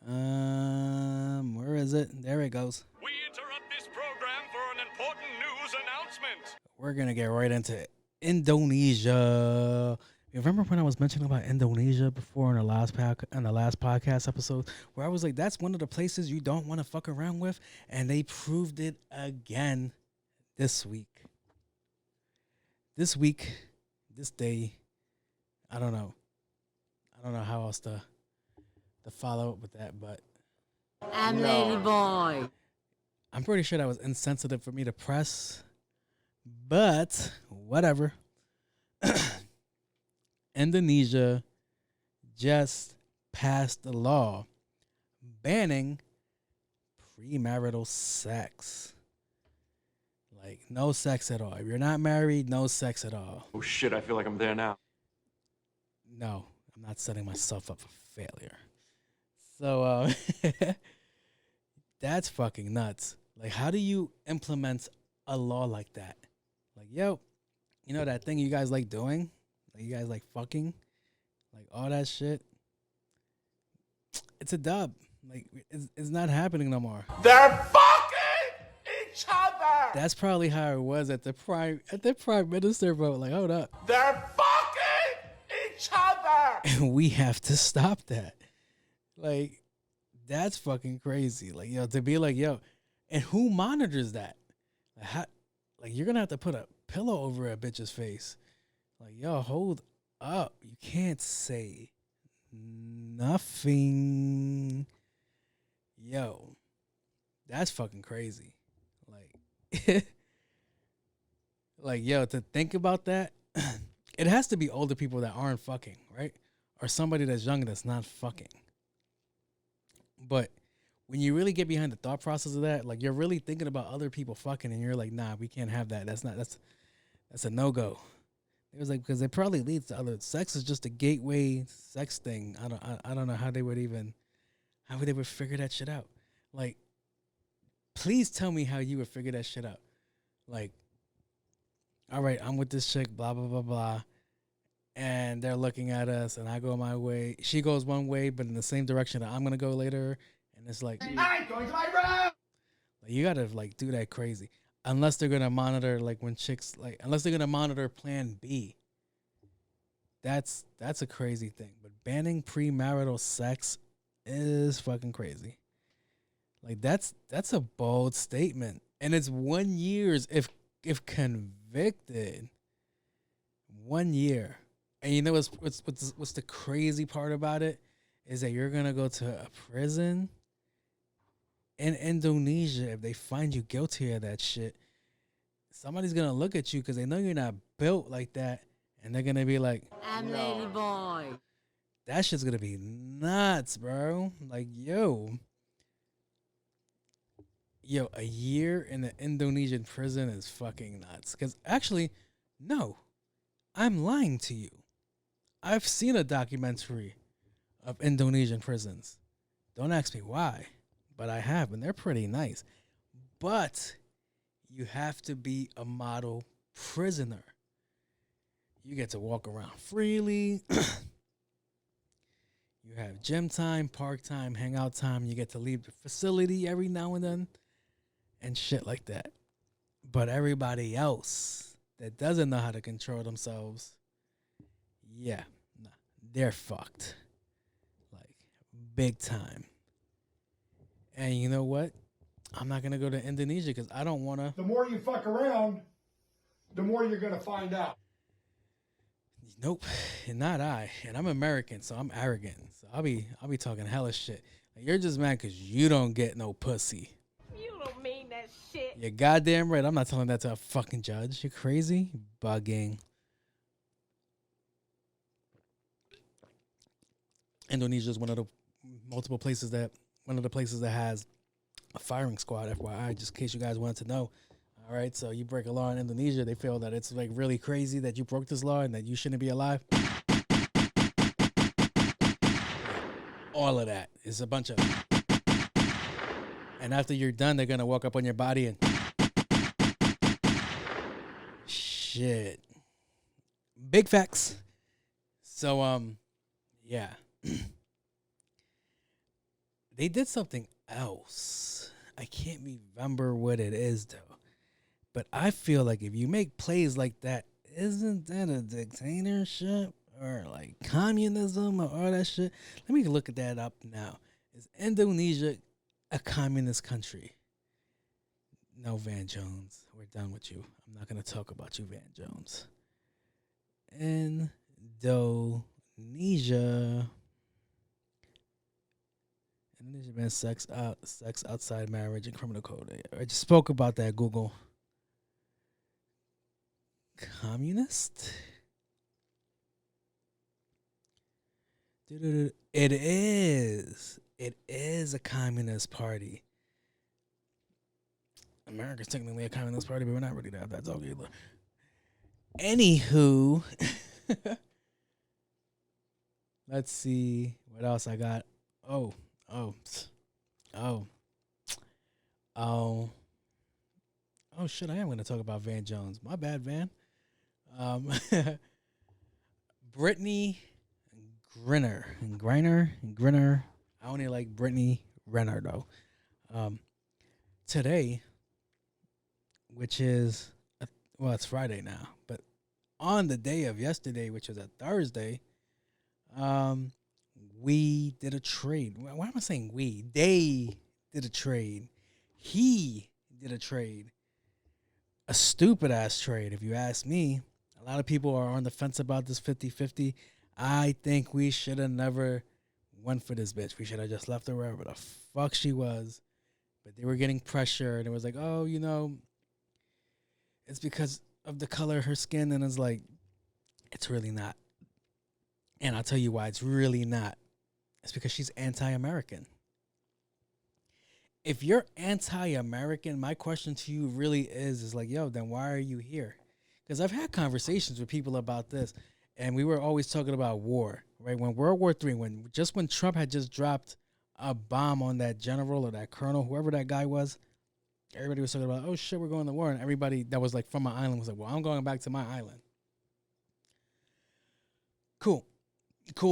Where is it? There it goes. We interrupt this program for an important news announcement. We're gonna get right into Indonesia. You remember when I was mentioning about Indonesia before in the last podcast episode, where I was like, that's one of the places you don't want to fuck around with, and they proved it again this week. This day, I don't know how else to to follow up with that, but I'm lady boy. I'm pretty sure that was insensitive for me to press. But whatever. Indonesia just passed a law banning premarital sex. Like, no sex at all. If you're not married, no sex at all. Oh shit, I feel like I'm there now. No, I'm not setting myself up for failure. So, that's fucking nuts. Like, how do you implement a law like that? Like, yo, you know that thing you guys like doing? Like, you guys like fucking? Like, all that shit? It's a dub. Like, it's not happening no more. They're fucking each other. That's probably how it was at the prime minister vote. Like, hold up. They're fucking each other. And we have to stop that. Like, that's fucking crazy. Like, yo, to be like, yo, and who monitors that? Like, how, like, you're gonna have to put a pillow over a bitch's face. Like, yo, hold up. You can't say nothing. Yo, that's fucking crazy. Like, like, yo, to think about that, it has to be older people that aren't fucking, right? Or somebody that's younger that's not fucking. But when you really get behind the thought process of that, like, you're really thinking about other people fucking, and you're like, nah, we can't have that. That's a no-go. It was like, because it probably leads to other sex is just a gateway sex thing. I don't know how they would figure that shit out. Like, please tell me how you would figure that shit out. Like, all right, I'm with this chick, blah, blah, blah, blah. And they're looking at us, and I go my way. She goes one way, but in the same direction that I'm going to go later. And it's like, I'm going to my room. Like, you got to, like, do that crazy. Unless they're going to monitor, like, when chicks, like, unless they're going to monitor plan B. That's a crazy thing. But banning premarital sex is fucking crazy. Like, that's a bold statement. And it's 1 year if convicted. 1 year. And you know what's the crazy part about it is that you're gonna go to a prison in Indonesia if they find you guilty of that shit. Somebody's gonna look at you because they know you're not built like that, and they're gonna be like, I'm lady boy. that shit's gonna be nuts, bro. Like, yo, a year in an Indonesian prison is fucking nuts. Because actually, no, I'm lying to you. I've seen a documentary of Indonesian prisons. Don't ask me why, but I have, and they're pretty nice. But you have to be a model prisoner. You get to walk around freely. You have gym time, park time, hangout time. You get to leave the facility every now and then and shit like that. But everybody else that doesn't know how to control themselves, yeah, nah, they're fucked. Like, big time. And you know what? I'm not going to go to Indonesia because I don't want to. The more you fuck around, the more you're going to find out. Nope, not I. And I'm American, so I'm arrogant. So I'll be talking hella shit. Like, you're just mad because you don't get no pussy. You don't mean that shit. You're goddamn right. I'm not telling that to a fucking judge. You crazy? Bugging. Indonesia is one of the places that has a firing squad, FYI, just in case you guys wanted to know. All right, so you break a law in Indonesia, they feel that it's like really crazy that you broke this law and that you shouldn't be alive. All of that is a bunch of. And after you're done, they're gonna walk up on your body and shit. Big facts. So yeah. They did something else. I can't remember what it is though. But I feel like if you make plays like that, isn't that a dictatorship or like communism or all that shit? Let me look at that up now. Is Indonesia a communist country? No, Van Jones. We're done with you. I'm not going to talk about you, Van Jones. Indonesia Indonesia bans sex outside marriage and criminal code. I just spoke about that. Google. Communist. It is. It is a communist party. America's technically a communist party, but we're not really that. That's okay. Either. Anywho, let's see what else I got. Oh shit! I am going to talk about Van Jones. My bad, Van. Brittney Griner. I only like Brittney Renner though. Today, which is it's Friday now, but on the day of yesterday, which was a Thursday, we did a trade. Why am I saying we? They did a trade. He did a trade. A stupid ass trade, if you ask me. A lot of people are on the fence about this 50-50. I think we should have never went for this bitch. We should have just left her wherever the fuck she was. But they were getting pressure, and it was like, oh, you know, it's because of the color of her skin. And it's like, it's really not. And I'll tell you why it's really not. It's because she's anti-American. If you're anti-American, my question to you really is like, yo, then why are you here? Because I've had conversations with people about this, and we were always talking about war, right? When World War III, when Trump had just dropped a bomb on that general or that colonel, whoever that guy was, everybody was talking about, oh shit, we're going to war. And everybody that was like from my island was like, well, I'm going back to my island. Cool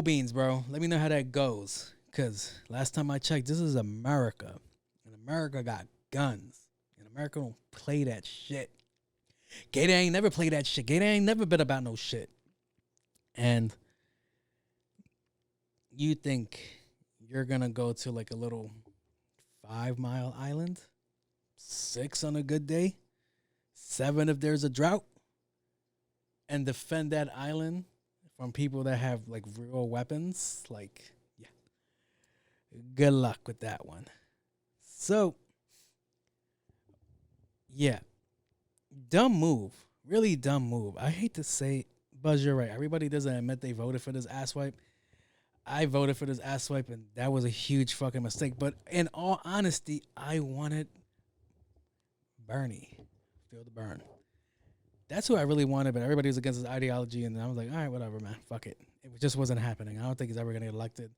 beans, bro. Let me know how that goes. Because last time I checked, this is America. And America got guns. And America don't play that shit. Gator ain't never played that shit. Gator ain't never been about no shit. And you think you're going to go to like a little 5-mile island? 6 on a good day? 7 if there's a drought? And defend that island from people that have like real weapons? Like, yeah. Good luck with that one. So, yeah. Dumb move. Really dumb move. I hate to say, Buzz, you're right. Everybody doesn't admit they voted for this asswipe. I voted for this asswipe, and that was a huge fucking mistake. But in all honesty, I wanted Bernie. Feel the burn. That's who I really wanted, but everybody was against his ideology, and I was like, all right, whatever, man. Fuck it. It just wasn't happening. I don't think he's ever going to get elected.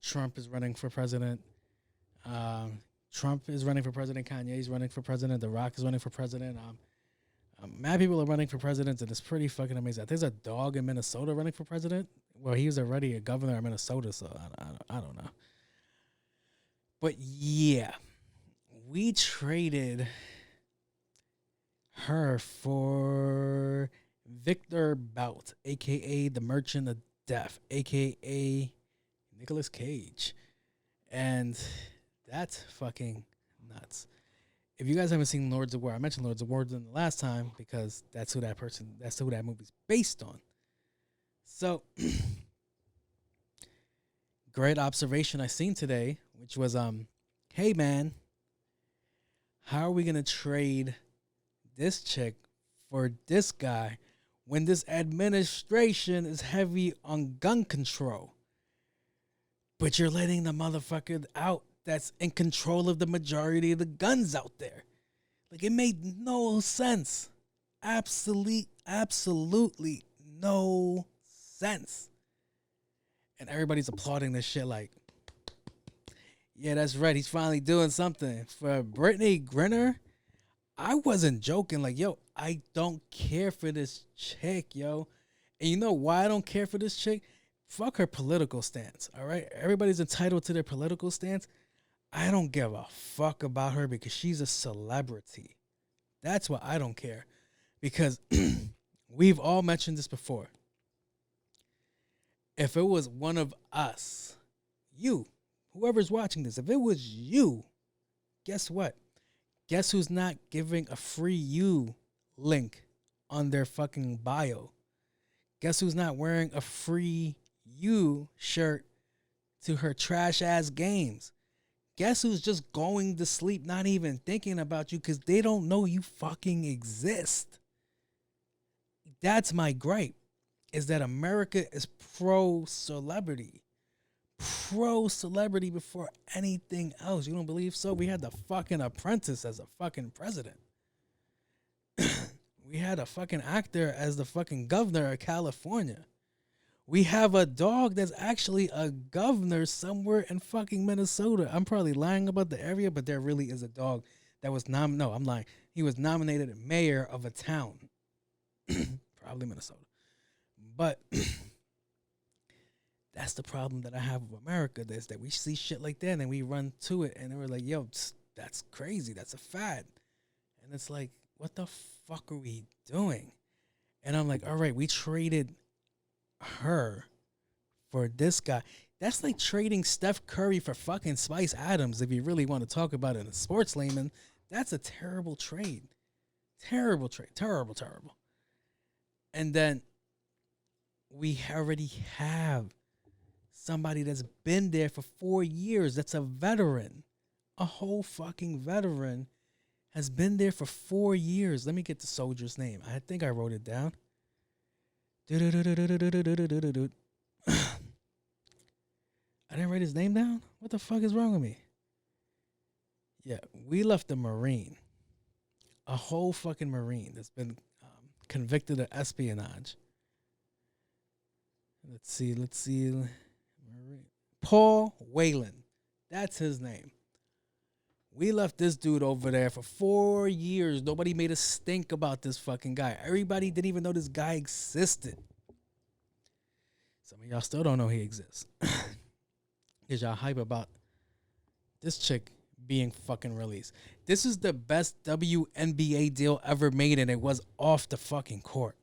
Trump is running for president. Trump is running for president. Kanye's running for president. The Rock is running for president. Mad people are running for president, and it's pretty fucking amazing. There's a dog in Minnesota running for president. Well, he was already a governor of Minnesota, so I don't know. But yeah, we traded her for Victor Bout, a.k.a. the Merchant of Death, a.k.a. Nicolas Cage. And that's fucking nuts. If you guys haven't seen Lords of War, I mentioned Lords of War in the last time because that's who that movie's based on. So, great observation I seen today, which was, hey man, how are we going to trade this chick for this guy when this administration is heavy on gun control? But you're letting the motherfucker out that's in control of the majority of the guns out there. Like, it made no sense. Absolutely no sense. And everybody's applauding this shit like, yeah, that's right. He's finally doing something. For Brittney Griner, I wasn't joking. Like, yo, I don't care for this chick, yo. And you know why I don't care for this chick? Fuck her political stance, all right? Everybody's entitled to their political stance. I don't give a fuck about her because she's a celebrity. That's why I don't care. Because we've all mentioned this before. If it was one of us, you, whoever's watching this, if it was you, guess what? Guess who's not giving a free you link on their fucking bio? Guess who's not wearing a free you shirt to her trash ass games. Guess who's just going to sleep, not even thinking about you because they don't know you fucking exist. That's my gripe, is that America is pro-celebrity. Pro-celebrity before anything else. You don't believe so? We had the fucking Apprentice as a fucking president. We had a fucking actor as the fucking governor of California. We have a dog that's actually a governor somewhere in fucking Minnesota. I'm probably lying about the area, but there really is a dog that was no, I'm lying. He was nominated mayor of a town. Probably Minnesota. But that's the problem that I have with America, is that we see shit like that and then we run to it and we're like, yo, that's crazy. That's a fad. And it's like, what the fuck are we doing? And I'm like, all right, we traded her for this guy. That's like trading Steph Curry for fucking Spice Adams. If you really want to talk about it in a sports layman, that's a terrible trade. Terrible trade. Terrible. And then we already have somebody that's been there for 4 years. That's a veteran. A whole fucking veteran has been there for 4 years. Let me get the soldier's name. I think I wrote it down. I didn't write his name down? What the fuck is wrong with me? Yeah, we left a Marine. A whole fucking Marine that's been convicted of espionage. Let's see. Marine. Paul Whelan. That's his name. We left this dude over there for 4 years. Nobody made a stink about this fucking guy. Everybody didn't even know this guy existed. Some of y'all still don't know he exists. Because y'all hype about this chick being fucking released. This is the best WNBA deal ever made, and it was off the fucking court.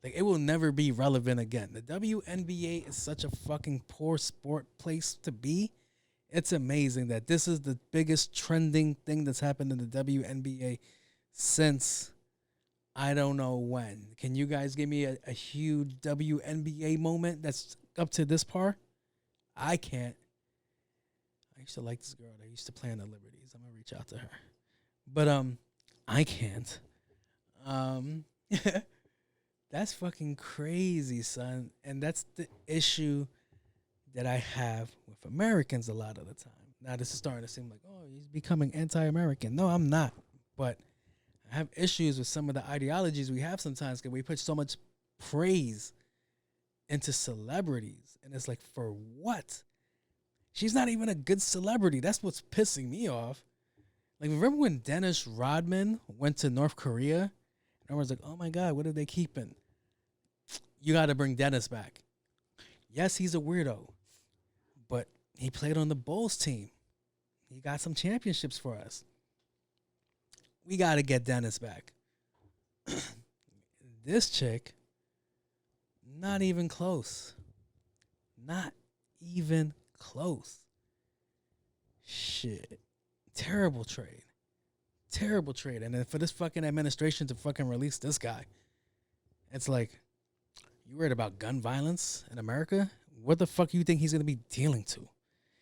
Like, it will never be relevant again. The WNBA is such a fucking poor sport place to be. It's amazing that this is the biggest trending thing that's happened in the WNBA since I don't know when. Can you guys give me a huge WNBA moment that's up to this par? I can't. I used to like this girl that used to play on the Liberties. I'm gonna reach out to her. But I can't. That's fucking crazy, son. And that's the issue that I have with Americans a lot of the time. Now this is starting to seem like, oh, he's becoming anti-American. No, I'm not. But I have issues with some of the ideologies we have sometimes because we put so much praise into celebrities. And it's like, for what? She's not even a good celebrity. That's what's pissing me off. Like, remember when Dennis Rodman went to North Korea? And everyone's like, oh my God, what are they keeping? You got to bring Dennis back. Yes, he's a weirdo, but he played on the Bulls team. He got some championships for us. We got to get Dennis back. This chick, not even close. Not even close. Shit. Terrible trade. Terrible trade. And then for this fucking administration to fucking release this guy, it's like, you worried about gun violence in America? What the fuck you think he's going to be dealing to?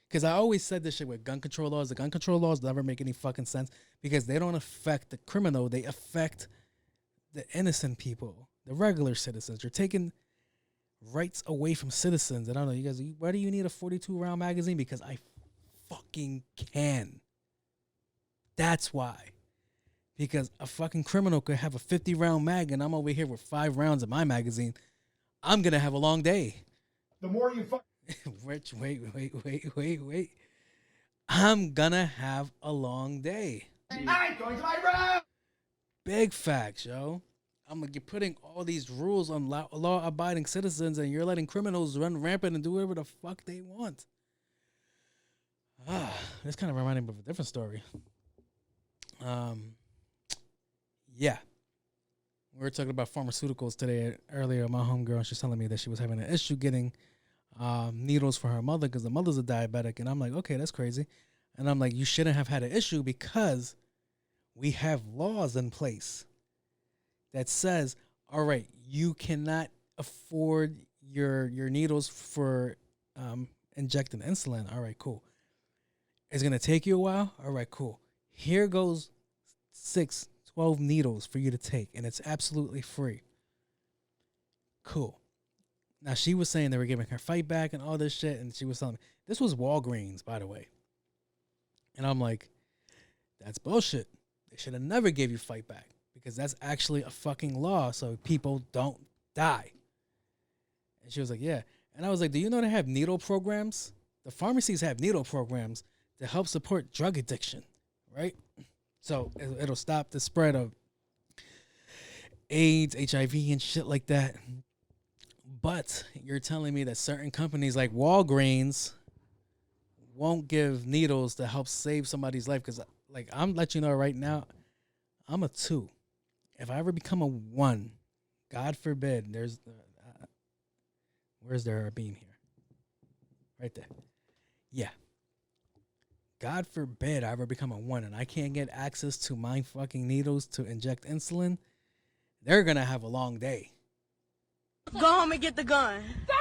Because I always said this shit with gun control laws. The gun control laws never make any fucking sense because they don't affect the criminal. They affect the innocent people, the regular citizens. You're taking rights away from citizens. And I don't know, you guys, why do you need a 42-round magazine? Because I fucking can. That's why. Because a fucking criminal could have a 50-round mag and I'm over here with 5 rounds in my magazine. I'm going to have a long day. The more you fuck. Wait. I'm going to have a long day. I'm going to my room. Big facts, yo. You're putting all these rules on law-abiding citizens and you're letting criminals run rampant and do whatever the fuck they want. This kind of reminded me of a different story. Yeah. We were talking about pharmaceuticals today earlier. My homegirl, she's telling me that she was having an issue getting needles for her mother because the mother's a diabetic. And I'm like, okay, that's crazy. And I'm like, you shouldn't have had an issue because we have laws in place that says, all right, you cannot afford your needles for injecting insulin. All right, cool. It's going to take you a while. All right, cool. Here goes 12 needles for you to take, and it's absolutely free. Cool. Now, she was saying they were giving her fight back and all this shit, and she was telling me, this was Walgreens, by the way. And I'm like, that's bullshit. They should have never gave you fight back because that's actually a fucking law so people don't die. And she was like, yeah. And I was like, do you know they have needle programs? The pharmacies have needle programs to help support drug addiction, right? So it'll stop the spread of AIDS, HIV, and shit like that. But you're telling me that certain companies like Walgreens won't give needles to help save somebody's life? Because, like, I'm letting you know right now, I'm a 2. If I ever become a 1, God forbid, where's there a beam here? Right there. Yeah. God forbid I ever become a 1 and I can't get access to my fucking needles to inject insulin, they're going to have a long day. Go home and get the gun. Go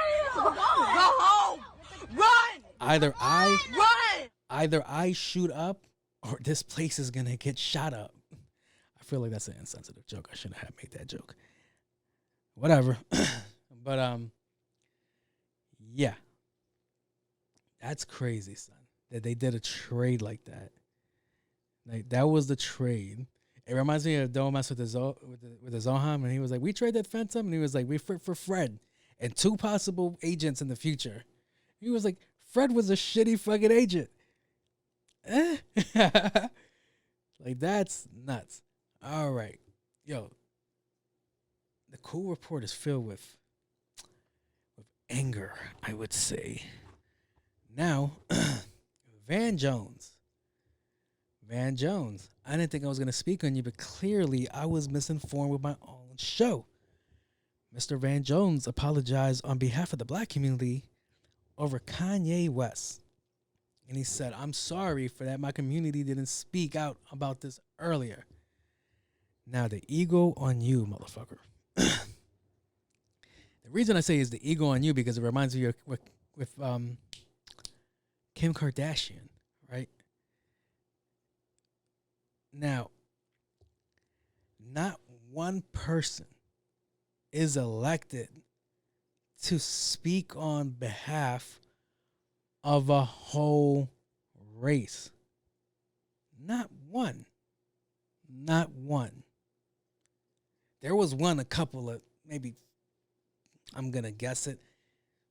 home. Run. Either Run. I shoot up or this place is going to get shot up. I feel like that's an insensitive joke. I shouldn't have made that joke. Whatever. But, yeah. That's crazy, son. That they did a trade like that. Like, that was the trade. It reminds me of Don't Mess with the Zohan, and he was like, we traded Phantom, and he was like, we for Fred and 2 possible agents in the future. He was like, Fred was a shitty fucking agent. Like, that's nuts. All right. Yo, the cool report is filled with anger, I would say. Now, Van Jones. I didn't think I was going to speak on you, but clearly I was misinformed with my own show. Mr. Van Jones apologized on behalf of the black community over Kanye West. And he said, I'm sorry for that. My community didn't speak out about this earlier. Now, the ego on you, motherfucker. The reason I say is the ego on you because it reminds me of with Kim Kardashian, right? Now, not one person is elected to speak on behalf of a whole race. Not one. Not one. There was one a couple of, maybe, I'm going to guess it,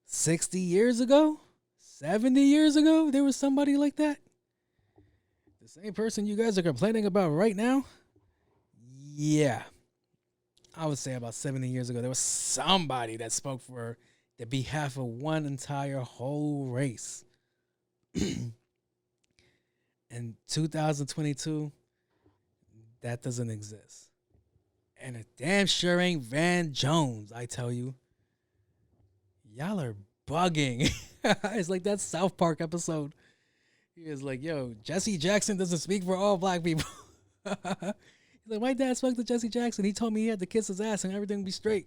60 years ago? 70 years ago? There was somebody like that? The same person you guys are complaining about right now? Yeah. I would say about 70 years ago, there was somebody that spoke for the behalf of one entire whole race. In 2022, that doesn't exist. And it damn sure ain't Van Jones, I tell you. Y'all are bugging. It's like that South Park episode. He was like, yo, Jesse Jackson doesn't speak for all black people. He's like, my dad spoke to Jesse Jackson. He told me he had to kiss his ass and everything would be straight.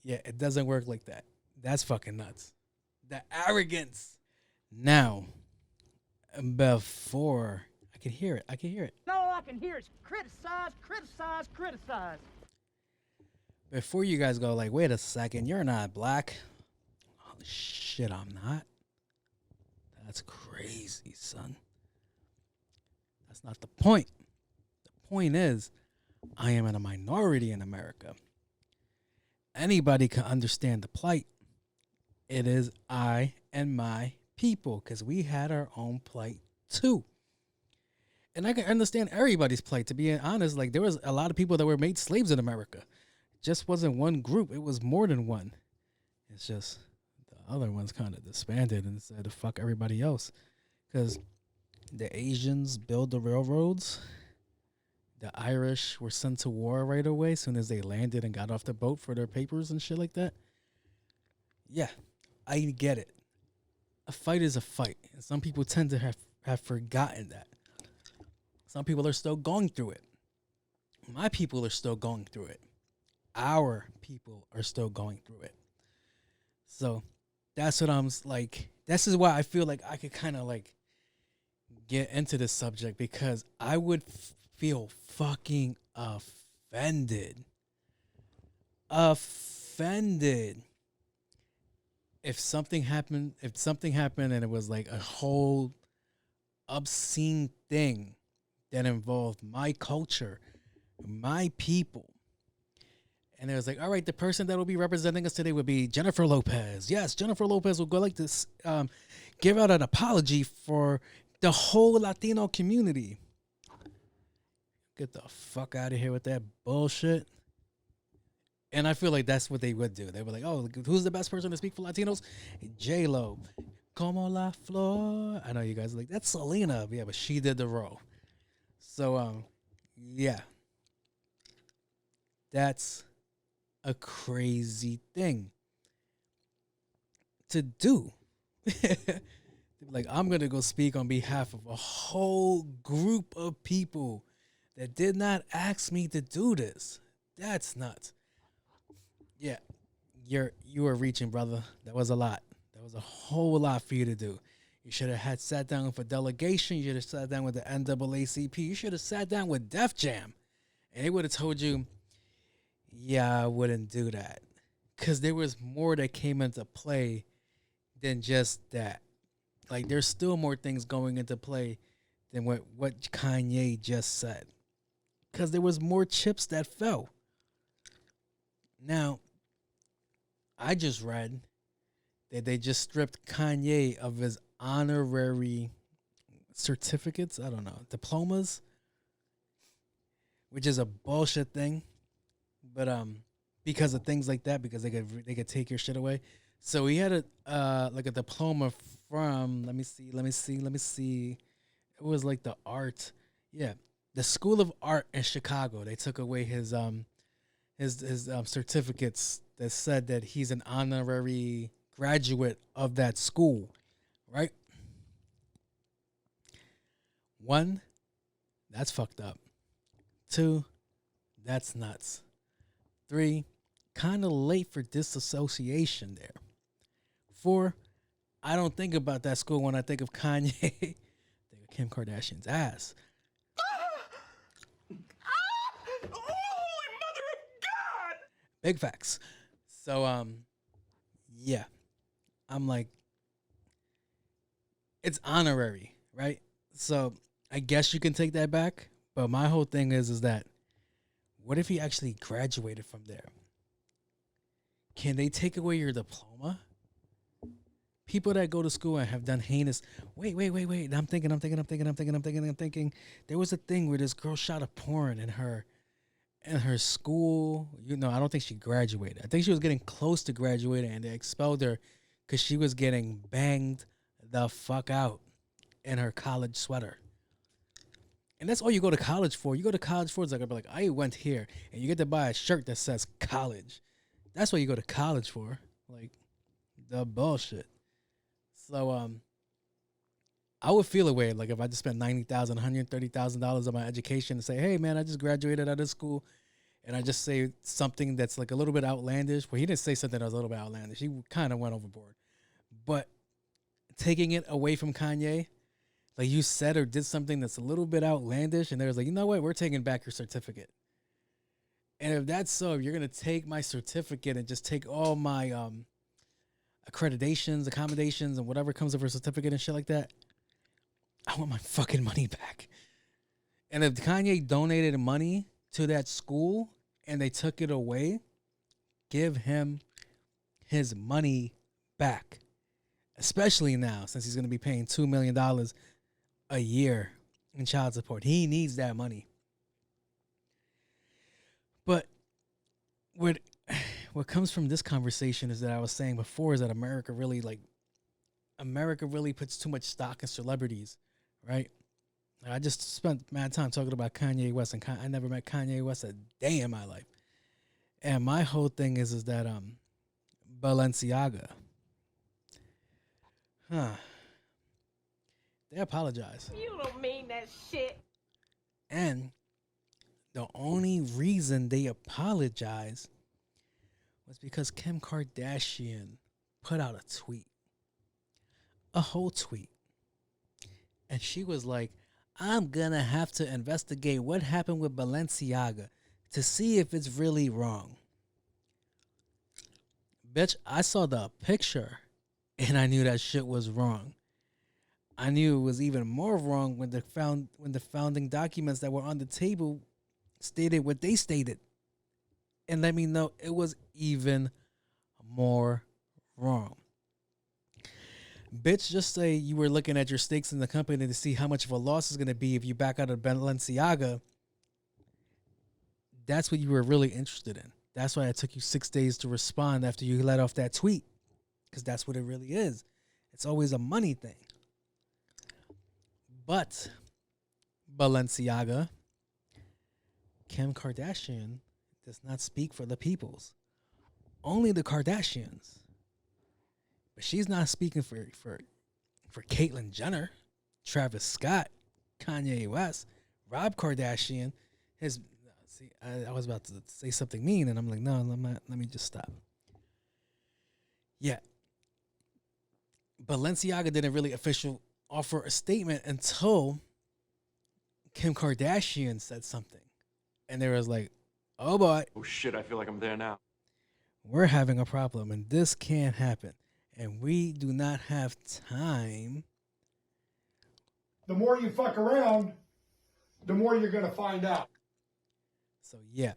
Yeah, it doesn't work like that. That's fucking nuts. The arrogance. Now, before, I can hear it. All I can hear is criticize. Before you guys go like, wait a second, you're not black. Holy shit, I'm not. That's crazy, son. That's not the point. The point is, I am in a minority in America. Anybody can understand the plight. It is I and my people, because we had our own plight too. And I can understand everybody's plight, to be honest. Like, there was a lot of people that were made slaves in America. It just wasn't one group. It was more than one. It's just the other ones kind of disbanded and said to fuck everybody else. Because the Asians built the railroads. The Irish were sent to war right away as soon as they landed and got off the boat for their papers and shit like that. Yeah, I get it. A fight is a fight. And some people tend to have forgotten that. Some people are still going through it. My people are still going through it. Our people are still going through it. So that's what I'm like this is why I feel like I could kind of like get into this subject, because I would feel fucking offended if something happened and it was like a whole obscene thing that involved my culture, my people. And it was like, all right, the person that will be representing us today would be Jennifer Lopez. Yes, Jennifer Lopez will go like this, give out an apology for the whole Latino community. Get the fuck out of here with that bullshit. And I feel like that's what they would do. They were like, oh, who's the best person to speak for Latinos? J-Lo. Como la flor. I know you guys are like, that's Selena. Yeah, but she did the role. So, yeah. That's a crazy thing to do. Like, I'm going to go speak on behalf of a whole group of people that did not ask me to do this. That's nuts. Yeah, you were reaching, brother. That was a lot. That was a whole lot for you to do. You should have had sat down with a delegation. You should have sat down with the NAACP. You should have sat down with Def Jam. And they would have told you, yeah, I wouldn't do that. Because there was more that came into play than just that. Like, there's still more things going into play than what Kanye just said. Because there was more chips that fell. Now, I just read that they just stripped Kanye of his honorary certificates. I don't know, diplomas, which is a bullshit thing. But because of things like that, because they could take your shit away. So he had a diploma from let me see. It was like the art, the School of Art in Chicago. They took away his certificates that said that he's an honorary graduate of that school, right? 1, that's fucked up. 2, that's nuts. 3, kind of late for disassociation there. 4, I don't think about that school when I think of Kanye. I think of Kim Kardashian's ass. Holy mother of God! Big facts. So, yeah. I'm like, it's honorary, right? So I guess you can take that back. But my whole thing is that what if he actually graduated from there? Can they take away your diploma? People that go to school and have done heinous. Wait. I'm thinking. There was a thing where this girl shot a porn in her school. I don't think she graduated. I think she was getting close to graduating, and they expelled her because she was getting banged the fuck out in her college sweater. And that's all you go to college for. You go to college for, it's like I went here, and you get to buy a shirt that says college. That's what you go to college for. Like, the bullshit. So, I would feel a way, like, if I just spent $90,000, $130,000 on my education and say, hey, man, I just graduated out of school, and I just say something that's, like, a little bit outlandish. Well, he didn't say something that was a little bit outlandish. He kind of went overboard. But taking it away from Kanye, like, you said or did something that's a little bit outlandish, and there's like, you know what, we're taking back your certificate. And if that's so, if you're going to take my certificate and just take all my accreditations, accommodations, and whatever comes with her certificate and shit like that, I want my fucking money back. And if Kanye donated money to that school and they took it away, give him his money back. Especially now, since he's going to be paying $2 million a year in child support. He needs that money. But what comes from this conversation is that I was saying before is that America really puts too much stock in celebrities, right? I just spent mad time talking about Kanye West, and I never met Kanye West a day in my life. And my whole thing is that Balenciaga, they apologize. You don't mean that shit. And the only reason they apologize was because Kim Kardashian put out a tweet a whole tweet. And she was like, I'm gonna have to investigate what happened with Balenciaga to see if it's really wrong. Bitch, I saw the picture and I knew that shit was wrong. I knew it was even more wrong when the founding documents that were on the table stated what they stated. And let me know it was even more wrong. Bitch, just say you were looking at your stakes in the company to see how much of a loss is going to be if you back out of Balenciaga. That's what you were really interested in. That's why it took you 6 days to respond after you let off that tweet. Because that's what it really is. It's always a money thing. But Balenciaga, Kim Kardashian, does not speak for the peoples. Only the Kardashians. But she's not speaking for Caitlyn Jenner, Travis Scott, Kanye West, Rob Kardashian. I was about to say something mean, and I'm like, no, let me just stop. Yeah. Balenciaga didn't really offer a statement until Kim Kardashian said something. And there was like, oh boy. Oh shit, I feel like I'm there now. We're having a problem, and this can't happen. And we do not have time. The more you fuck around, the more you're going to find out. So, yeah.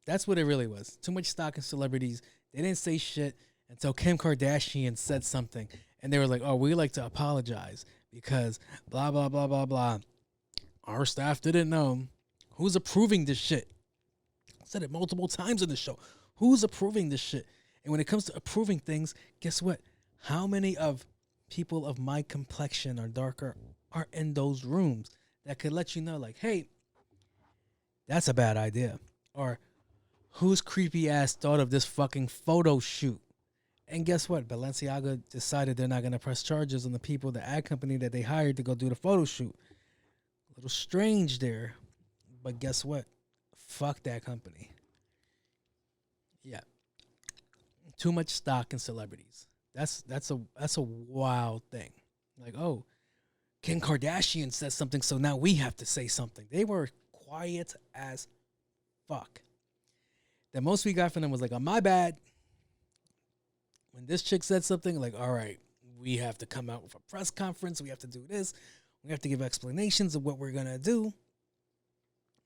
That's what it really was. Too much stock in celebrities. They didn't say shit until Kim Kardashian said something. And they were like, oh, we like to apologize because blah, blah, blah, blah, blah. Our staff didn't know. Who's approving this shit? I said it multiple times in the show. Who's approving this shit? And when it comes to approving things, guess what? How many of people of my complexion or darker are in those rooms that could let you know, like, hey, that's a bad idea. Or whose creepy ass thought of this fucking photo shoot? And guess what? Balenciaga decided they're not going to press charges on the people, the ad company that they hired to go do the photo shoot. A little strange there. But guess what? Fuck that company. Yeah. Too much stock in celebrities. That's a wild thing. Like, oh, Kim Kardashian says something, so now we have to say something. They were quiet as fuck. The most we got from them was like, oh, my bad. When this chick said something, like, all right, we have to come out with a press conference. We have to do this. We have to give explanations of what we're going to do.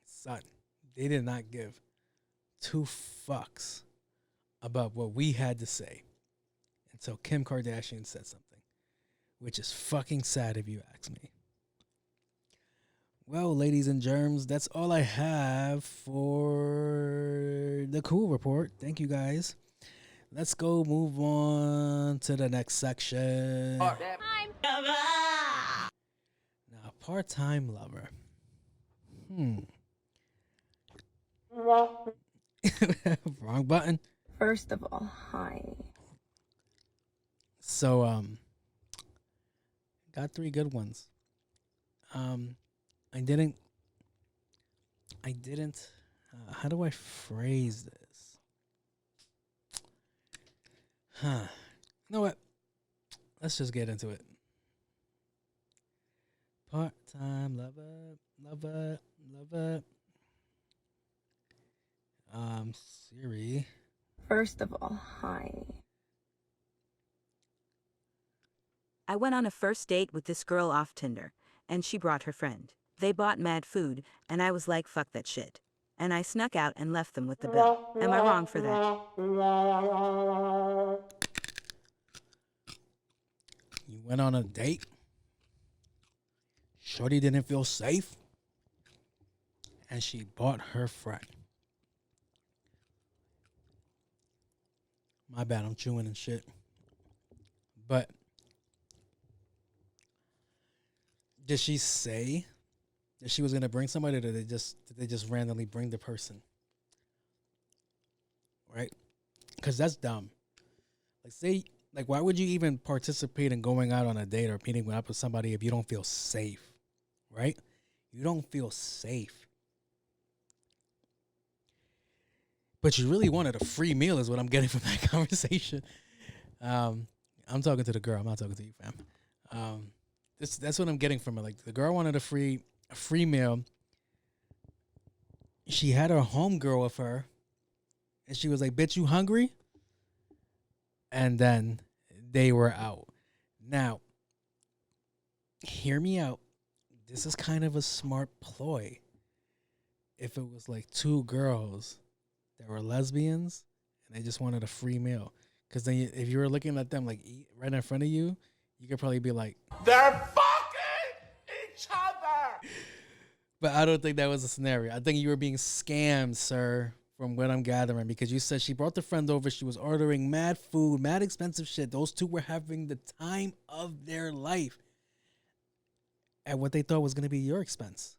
Son, they did not give 2 fucks about what we had to say until Kim Kardashian said something, which is fucking sad if you ask me. Well, ladies and germs, that's all I have for the Cool Report. Thank you, guys. Let's go move on to the next section. Part-time lover. Now, part-time lover. Wrong button. First of all, hi. So, got 3 good ones. I didn't, how do I phrase this? You know what? Let's just get into it. Part-time lover. Siri. First of all, hi. I went on a first date with this girl off Tinder, and she brought her friend. They bought mad food, and I was like, fuck that shit. And I snuck out and left them with the bill. Am I wrong for that? You went on a date? Shorty didn't feel safe? And she bought her friend. My bad, I'm chewing and shit. But did she say that she was gonna bring somebody, or did they just randomly bring the person? Right? Because that's dumb. Like, why would you even participate in going out on a date or meeting up with somebody if you don't feel safe? Right? You don't feel safe. But you really wanted a free meal is what I'm getting from that conversation. I'm talking to the girl. I'm not talking to you, fam. That's what I'm getting from it. Like the girl wanted a free meal. She had her homegirl with her, and she was like, "Bitch, you hungry?" And then they were out. Now, hear me out. This is kind of a smart ploy. If it was like two girls that were lesbians and they just wanted a free meal, because then if you were looking at them like eat right in front of you, you could probably be like, They're fucking each other. but I don't think that was a scenario. I think you were being scammed, sir, from what I'm gathering, because you said she brought the friend over. She was ordering mad food, mad expensive shit. Those two were having the time of their life at what they thought was going to be your expense.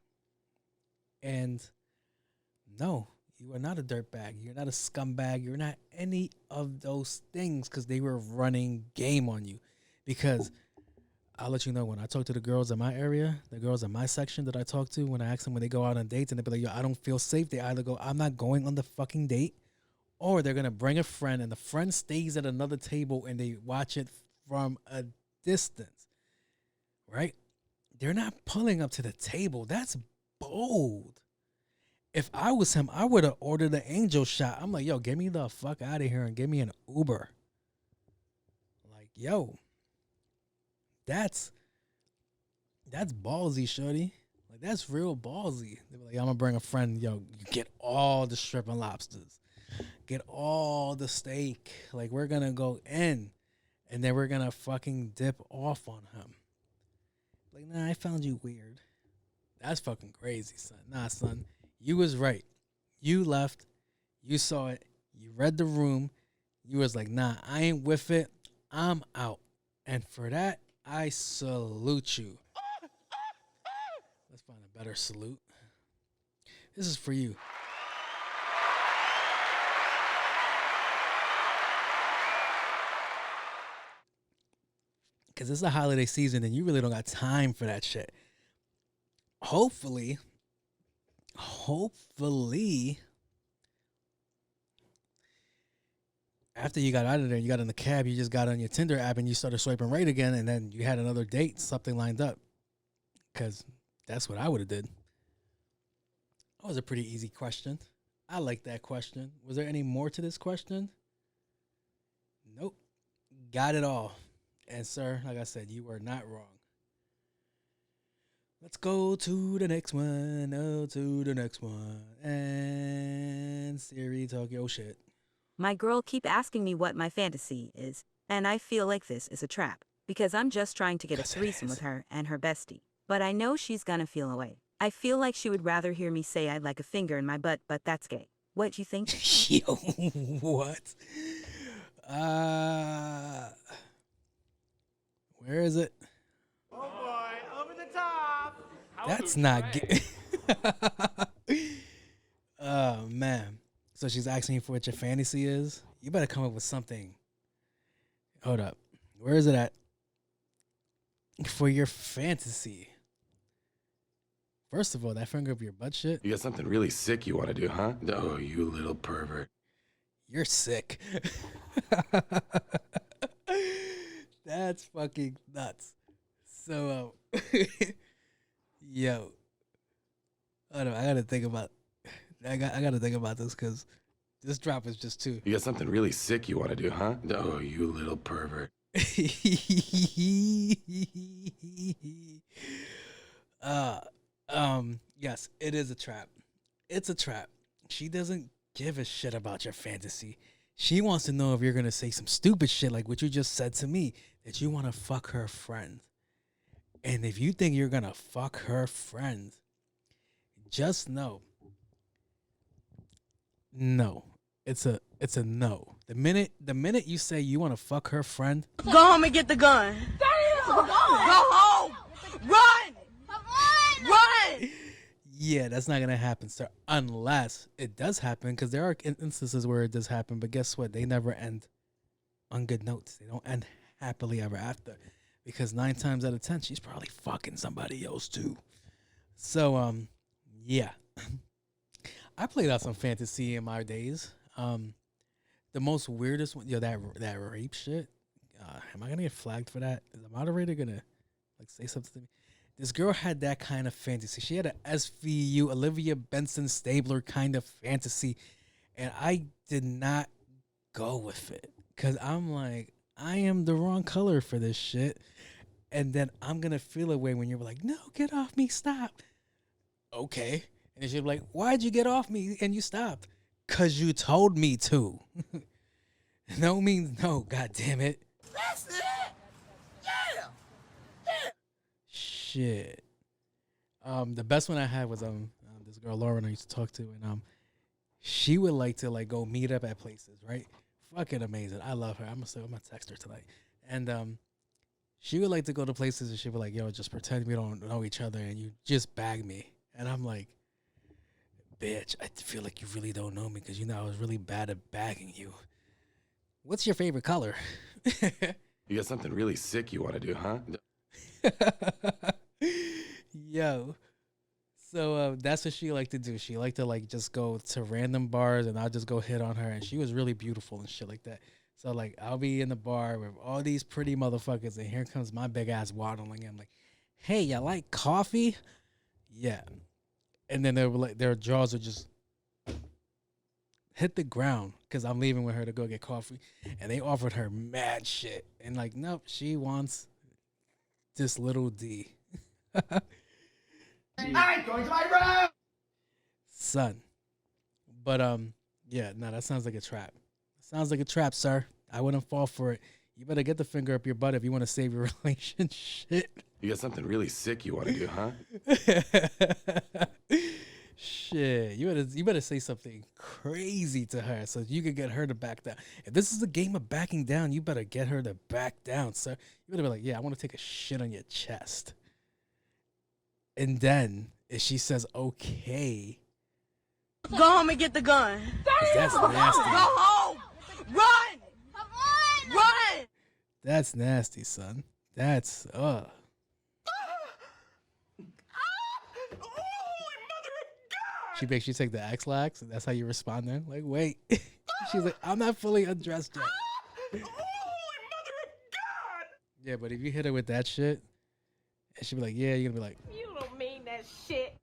And no, you are not a dirtbag. You're not a scumbag. You're not any of those things, because they were running game on you. Because I'll let you know, when I talk to the girls in my area, the girls in my section that I talk to, when I ask them when they go out on dates and they be like, yo, I don't feel safe, they either go, I'm not going on the fucking date, or they're going to bring a friend and the friend stays at another table and they watch it from a distance, right? They're not pulling up to the table. That's bold. If I was him, I would have ordered an angel shot. I'm like, yo, get me the fuck out of here and give me an Uber. Like, yo, that's ballsy, shorty. Like, that's real ballsy. They were like, I'm gonna bring a friend. Yo, you get all the shrimp and lobsters, get all the steak. Like, we're gonna go in, and then we're gonna fucking dip off on him. Like, nah, I found you weird. That's fucking crazy, son. Nah, son. You was right. You left. You saw it. You read the room. You was like, nah, I ain't with it. I'm out. And for that, I salute you. Let's find a better salute. This is for you. Because it's a holiday season and you really don't got time for that shit. Hopefully, after you got out of there, you got in the cab, you just got on your Tinder app and you started swiping right again, and then you had another date, something lined up. Because that's what I would have did. That was a pretty easy question. I like that question. Was there any more to this question? Nope. Got it all. And sir, like I said, you were not wrong. Let's go to the next one. Oh, to the next one. And Siri, talk your shit. My girl keep asking me what my fantasy is, and I feel like this is a trap, because I'm just trying to get a threesome with her and her bestie. But I know she's gonna feel away. I feel like she would rather hear me say I'd like a finger in my butt, but that's gay. What do you think? Yo, what? Where is it? Oh boy, over the top. That's not gay. Oh, man. So she's asking you for what your fantasy is? You better come up with something. Hold up. Where is it at? For your fantasy. First of all, that finger up your butt shit. You got something really sick you want to do, huh? Oh, you little pervert. You're sick. That's fucking nuts. So, yo. Hold on, I gotta think about this, because this drop is just too. You got something really sick you want to do, huh? Oh, you little pervert. Yes, it is a trap. It's a trap. She doesn't give a shit about your fantasy. She wants to know if you're gonna say some stupid shit like what you just said to me, that you want to fuck her friend. And if you think you're gonna fuck her friend, just know, no. It's a no. The minute you say you want to fuck her friend, Go home and get the gun. Go home. Run. Run. yeah, that's not gonna happen, sir. Unless it does happen, because there are instances where it does happen. But guess what? They never end on good notes. They don't end happily ever after, because 9 times out of 10, she's probably fucking somebody else too. So, yeah. I played out some fantasy in my days. The most weirdest one, that rape shit. am I gonna get flagged for that? Is the moderator gonna like say something to me? This girl had that kind of fantasy. She had a SVU, Olivia Benson Stabler kind of fantasy, and I did not go with it because I'm like, I am the wrong color for this shit, and then I'm gonna feel a way when you're like, no, get off me, stop. Okay, and she'll be like, why'd you get off me and you stopped? Cause you told me to. No means no. God damn it. That's it. Yeah. Shit. The best one I had was this girl Lauren I used to talk to, and she would like to like go meet up at places, right? Fucking amazing. I love her. I'm gonna text her tonight, and she would like to go to places, and she would like, yo, just pretend we don't know each other, and you just bag me, and I'm like, bitch, I feel like you really don't know me because you know I was really bad at bagging you. What's your favorite color? You got something really sick you want to do, huh? Yo. So that's what she liked to do. She liked to like just go to random bars and I'll just go hit on her. And she was really beautiful and shit like that. So like I'll be in the bar with all these pretty motherfuckers and here comes my big ass waddling. I'm like, hey, you like coffee? Yeah. And then they were like, their jaws would just hit the ground because I'm leaving with her to go get coffee. And they offered her mad shit. And like, nope, she wants this little D. I'm going to my room. Son. But yeah, no, that sounds like a trap. Sounds like a trap, sir. I wouldn't fall for it. You better get the finger up your butt if you want to save your relationship. You got something really sick you want to do, huh? Shit, you better say something crazy to her so you can get her to back down. If this is a game of backing down, you better get her to back down, sir. You better be like, yeah, I want to take a shit on your chest. And then if she says okay, go home and get the gun. That's nasty. Go home. Run. Run. That's nasty, son. That's She makes you take the X-Lax, and that's how you respond then? Like, wait. She's like, I'm not fully undressed yet. Holy mother of God! Yeah, but if you hit her with that shit, and she'll be like, yeah, you're gonna be like, You don't mean that shit.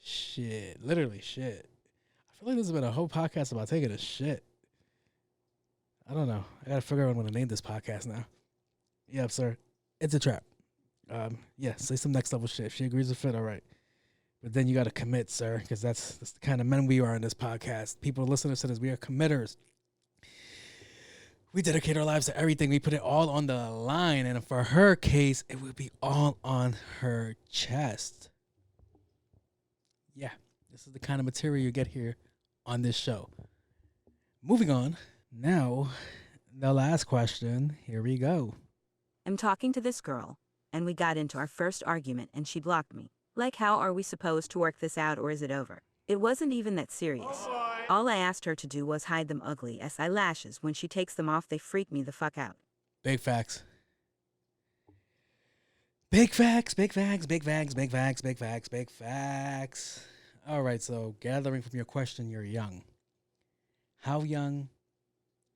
shit. Literally shit. I feel like this has been a whole podcast about taking a shit. I don't know. I gotta figure out what I'm gonna name this podcast now. Yep, sir. It's a trap. Yeah, say some next level shit. If she agrees with it, all right. But then you got to commit, sir, because that's the kind of men we are in this podcast. People listening to this, we are committers. We dedicate our lives to everything. We put it all on the line. And for her case, it would be all on her chest. Yeah, this is the kind of material you get here on this show. Moving on. Now, the last question. Here we go. I'm talking to this girl, and we got into our first argument, and she blocked me. Like, how are we supposed to work this out, or is it over? It wasn't even that serious. All I asked her to do was hide them ugly ass eyelashes. When she takes them off, they freak me the fuck out. Big facts. Big facts, big facts, big facts, big facts, big facts, big facts. All right, so gathering from your question, you're young. How young?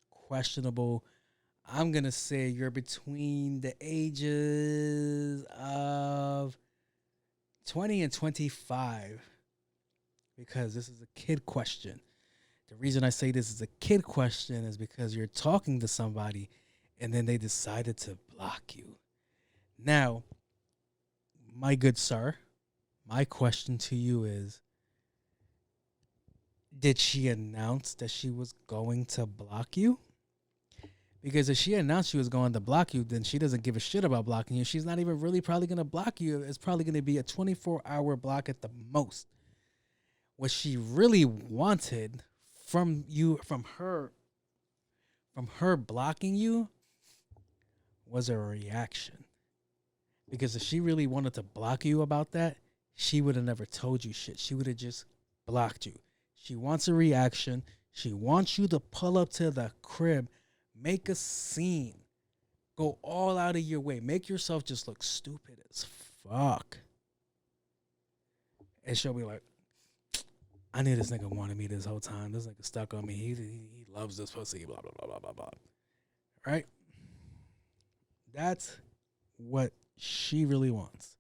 Questionable. I'm going to say you're between the ages of 20 and 25, because this is a kid question. The reason I say this is a kid question is because you're talking to somebody and then they decided to block you. Now, my good sir, my question to you is, did she announce that she was going to block you? Because if she announced she was going to block you, then she doesn't give a shit about blocking you. She's not even really probably going to block you. It's probably going to be a 24-hour block at the most. What she really wanted from you, from her blocking you, was a reaction. Because if she really wanted to block you about that, she would have never told you shit. She would have just blocked you. She wants a reaction. She wants you to pull up to the crib, make a scene, go all out of your way, make yourself just look stupid as fuck. And she'll be like, I knew this nigga wanted me this whole time. This nigga stuck on me. He loves this pussy, blah, blah, blah, blah, blah, blah. Right? That's what she really wants.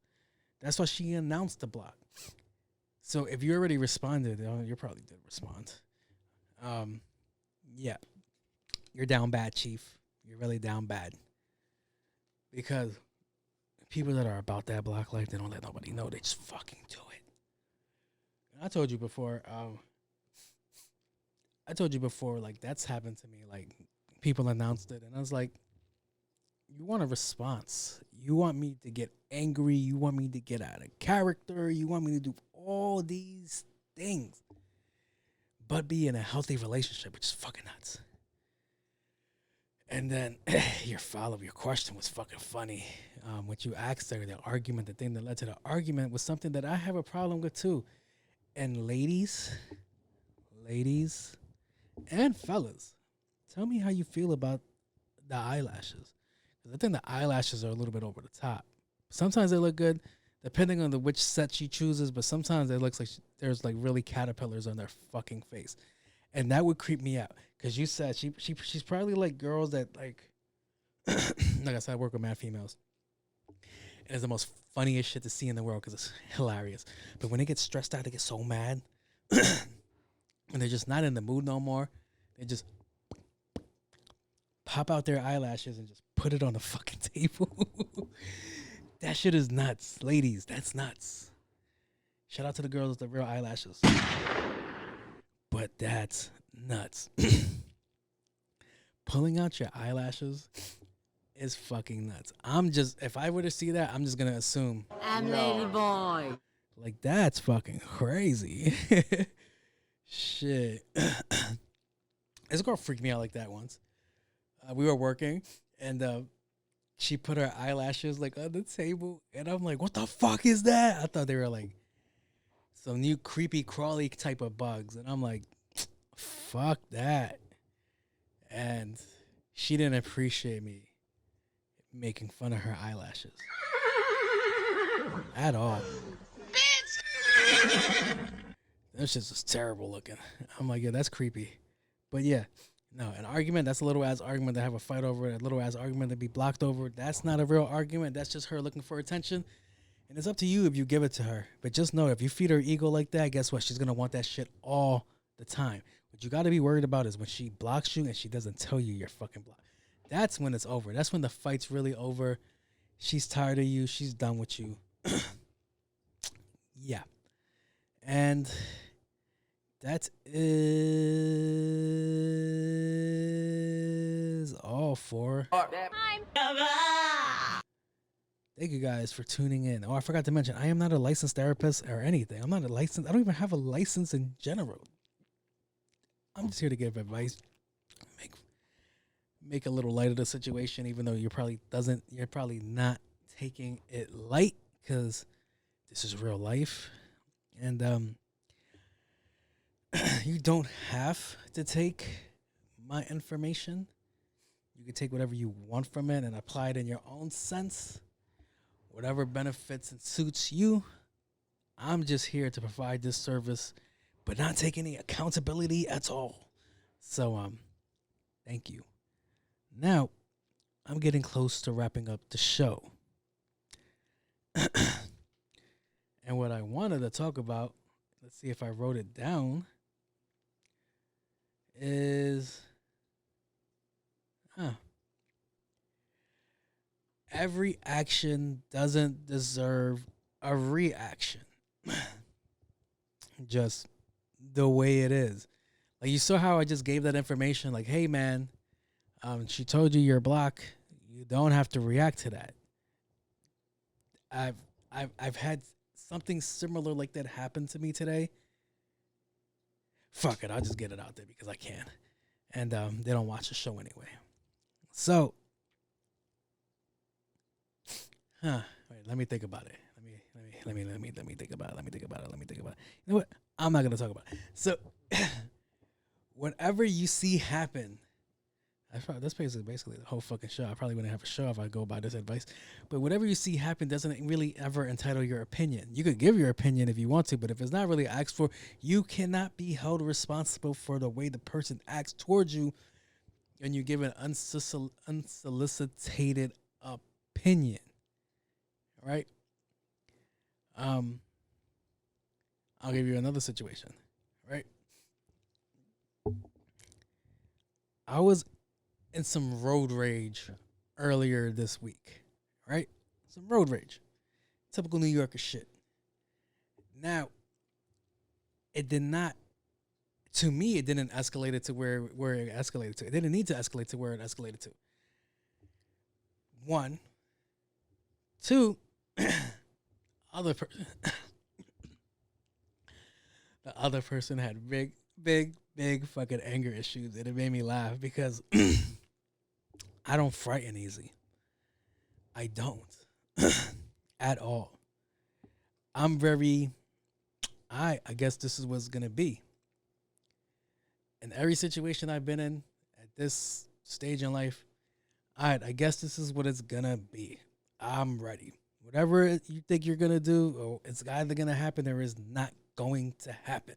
That's why she announced the block. So if you already responded, you probably did respond. Yeah, you're down bad, Chief. You're really down bad. Because people that are about that block life, they don't let nobody know. They just fucking do it. And I told you before, like, that's happened to me. Like, people announced it, and I was like, you want a response. You want me to get angry. You want me to get out of character. You want me to do all these things. But be in a healthy relationship, which is fucking nuts. And then your follow-up, your question was fucking funny. What you asked her, the argument, the thing that led to the argument was something that I have a problem with too. And ladies, and fellas, tell me how you feel about the eyelashes. Because I think the eyelashes are a little bit over the top. Sometimes they look good, depending on which set she chooses, but sometimes it looks like there's like really caterpillars on their fucking face. And that would creep me out. Because you said she's probably like girls that like I said, I work with mad females. And it's the most funniest shit to see in the world because it's hilarious. But when they get stressed out, they get so mad. And they're just not in the mood no more. They just pop out their eyelashes and just put it on the fucking table. That shit is nuts. Ladies, that's nuts. Shout out to the girls with the real eyelashes. But that's nuts. Pulling out your eyelashes is fucking nuts. If I were to see that, I'm just going to assume. I'm lady boy. Like, that's fucking crazy. Shit. This girl freaked me out like that once. We were working, and she put her eyelashes, like, on the table, and I'm like, what the fuck is that? I thought they were, like, some new creepy, crawly type of bugs, and I'm like, fuck that. And she didn't appreciate me making fun of her eyelashes. At all. Bitch! That shit's just terrible looking. I'm like, yeah, that's creepy. But yeah, no, an argument, that's a little ass argument to have a fight over it, a little ass argument to be blocked over. That's not a real argument. That's just her looking for attention. And it's up to you if you give it to her. But just know, if you feed her ego like that, guess what? She's going to want that shit all the time. What you got to be worried about is when she blocks you and she doesn't tell you you're fucking blocked. That's when it's over. That's when the fight's really over. She's tired of you. She's done with you. Yeah. And that is all for. Thank you guys for tuning in. Oh, I forgot to mention, I am not a licensed therapist or anything. I don't even have a license in general. I'm just here to give advice, make a little light of the situation, even though you're probably not taking it light, because this is real life. And you don't have to take my information. You can take whatever you want from it and apply it in your own sense. Whatever benefits and suits you. I'm just here to provide this service, but not take any accountability at all. So, thank you. Now, I'm getting close to wrapping up the show. And what I wanted to talk about, let's see if I wrote it down, is every action doesn't deserve a reaction. Just the way it is. Like, you saw how I just gave that information, like, hey man, she told you you're blocked. You don't have to react to that. I've had something similar like that happen to me today. Fuck it, I'll just get it out there because I can. And they don't watch the show anyway. So, wait, let me think about it. Let me think about it. Let me think about it. You know what? I'm not gonna talk about it. So, whatever you see happen, that's basically the whole fucking show. I probably wouldn't have a show if I go by this advice. But whatever you see happen doesn't really ever entitle your opinion. You could give your opinion if you want to, but if it's not really asked for, you cannot be held responsible for the way the person acts towards you, and you give an unsolicited opinion, right? I'll give you another situation, right? I was in some road rage earlier this week, right? Some road rage. Typical New Yorker shit. Now, it did not, to me, it didn't escalate it to where it escalated to. It didn't need to escalate to where it escalated to. One. Two, other person. The other person had big fucking anger issues, and it made me laugh because I don't frighten easy. I don't at all. I'm very. I guess this is what's gonna be. In every situation I've been in at this stage in life, I guess this is what it's gonna be. I'm ready. Whatever you think you're gonna do, it's either gonna happen or is not going to happen.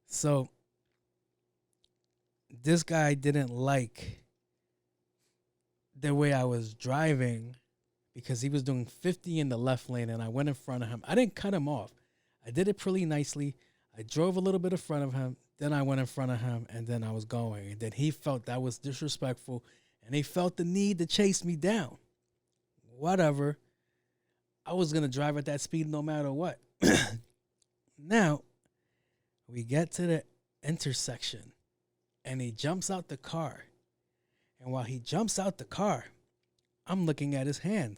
So this guy didn't like the way I was driving because he was doing 50 in the left lane and I went in front of him. I didn't cut him off. I did it pretty nicely. I drove a little bit in front of him. Then I went in front of him and then I was going. And then he felt that was disrespectful and he felt the need to chase me down. Whatever. I was going to drive at that speed no matter what. Now, we get to the intersection and he jumps out the car. And while he jumps out the car, I'm looking at his hand.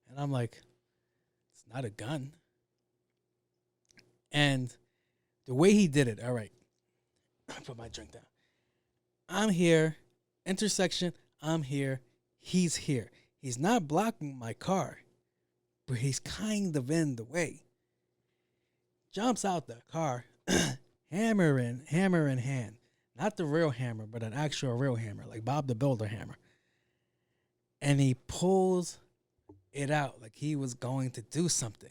And I'm like, it's not a gun. And the way he did it, all right, I put my drink down. I'm here, intersection, I'm here, he's here. He's not blocking my car, but he's kind of in the way. Jumps out the car, hammer in hand. Not the real hammer, but an actual real hammer, like Bob the Builder hammer. And he pulls it out like he was going to do something.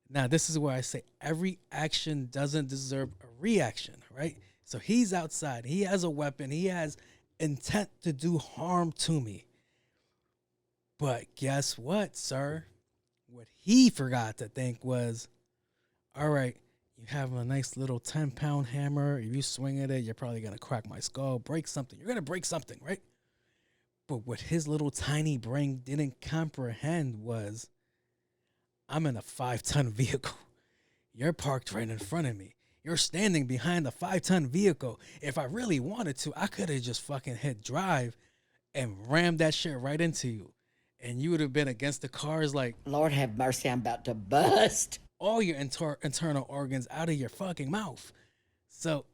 Now, this is where I say every action doesn't deserve a reaction, right? So he's outside. He has a weapon. He has intent to do harm to me. But guess what, sir? What he forgot to think was, all right, you have a nice little 10-pound hammer. If you swing at it, you're probably going to crack my skull, break something. You're going to break something, right? But what his little tiny brain didn't comprehend was, I'm in a 5-ton vehicle. You're parked right in front of me. You're standing behind a 5-ton vehicle. If I really wanted to, I could have just fucking hit drive and rammed that shit right into you. And you would have been against the cars like, Lord have mercy, I'm about to bust. All your internal organs out of your fucking mouth. So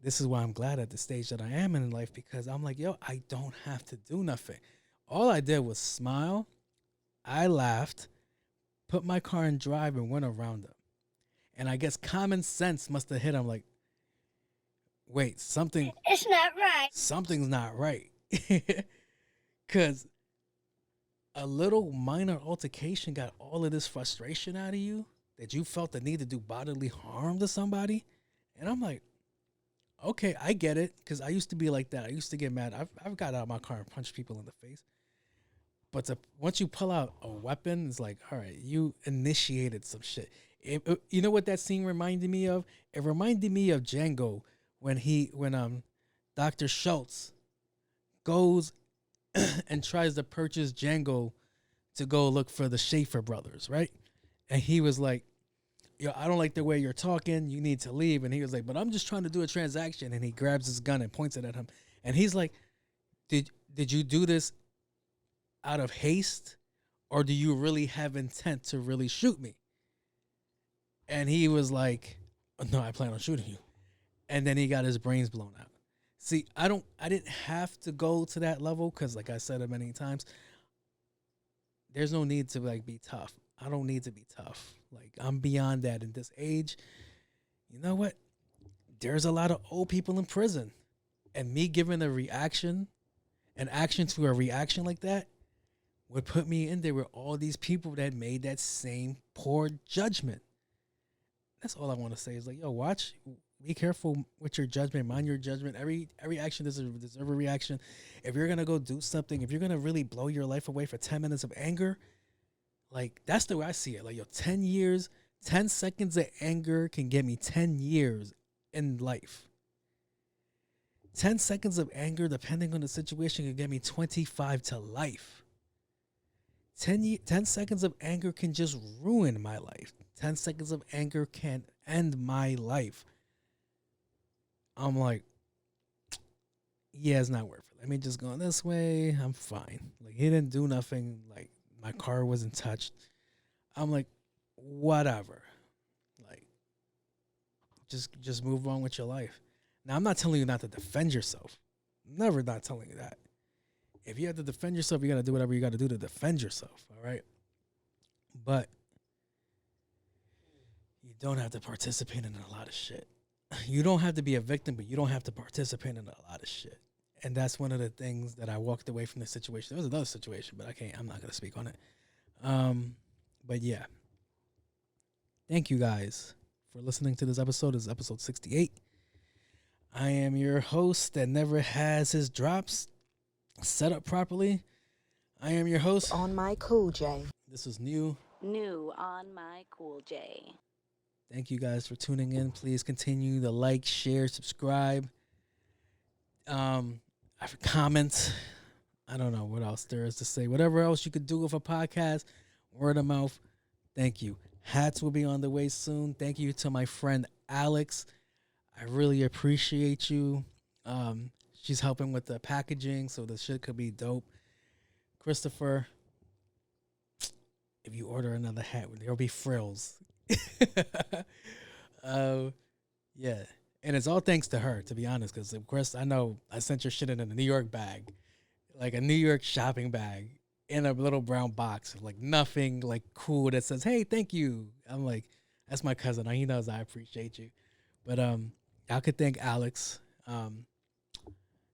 this is why I'm glad at the stage that I am in life, because I'm like, yo, I don't have to do nothing. All I did was smile. I laughed, put my car in drive, and went around him. And I guess common sense must have hit him like, wait, it's not right. Something's not right. Because a little minor altercation got all of this frustration out of you that you felt the need to do bodily harm to somebody. And I'm like, okay, I get it. Because I used to be like that. I used to get mad. I've got out of my car and punched people in the face. But once you pull out a weapon, it's like, all right, you initiated some shit. You know what that scene reminded me of? It reminded me of Django when Dr. Schultz goes and tries to purchase Django to go look for the Schaefer brothers, right? And he was like, yo, I don't like the way you're talking. You need to leave. And he was like, but I'm just trying to do a transaction. And he grabs his gun and points it at him. And he's like, did you do this out of haste, or do you really have intent to really shoot me? And he was like, no, I plan on shooting you. And then he got his brains blown out. See, I didn't have to go to that level because, like I said it many times, there's no need to like be tough. I don't need to be tough. Like, I'm beyond that in this age. You know what? There's a lot of old people in prison, and me giving an action to a reaction like that would put me in there with all these people that made that same poor judgment. That's all I want to say is like, yo, watch be careful with your judgment. Mind your judgment. Every action deserves a reaction. If you're gonna go do something, if you're gonna really blow your life away for 10 minutes of anger, like that's the way I see it. Like 10 years, 10 seconds of anger can get me 10 years in life. 10 seconds of anger, depending on the situation, can get me 25 to life. 10 seconds of anger can just ruin my life. 10 seconds of anger can end my life. I'm like, yeah, it's not worth it. Let me just go this way. I'm fine. Like, he didn't do nothing. Like, my car wasn't touched. I'm like, whatever. Like, just move on with your life. Now, I'm not telling you not to defend yourself. Never not telling you that. If you have to defend yourself, you got to do whatever you got to do to defend yourself, all right? But you don't have to participate in a lot of shit. You don't have to be a victim, but you don't have to participate in a lot of shit. And that's one of the things that I walked away from the situation. There was another situation, but I'm not going to speak on it. But yeah. Thank you guys for listening to this episode. This is episode 68. I am your host that never has his drops set up properly. I am your host. On my Cool J. This is New. New on my Cool J. Thank you guys for tuning in. Please continue to like, share, subscribe. Comment. I don't know what else there is to say. Whatever else you could do with a podcast, word of mouth. Thank you. Hats will be on the way soon. Thank you to my friend Alex. I really appreciate you. She's helping with the packaging, so the shit could be dope. Christopher, if you order another hat, there'll be frills. Yeah. And it's all thanks to her, to be honest, because of course I know I sent your shit in a New York bag, like a New York shopping bag in a little brown box, like nothing like cool that says, hey, thank you. I'm like, that's my cousin. He knows I appreciate you. But I could thank Alex.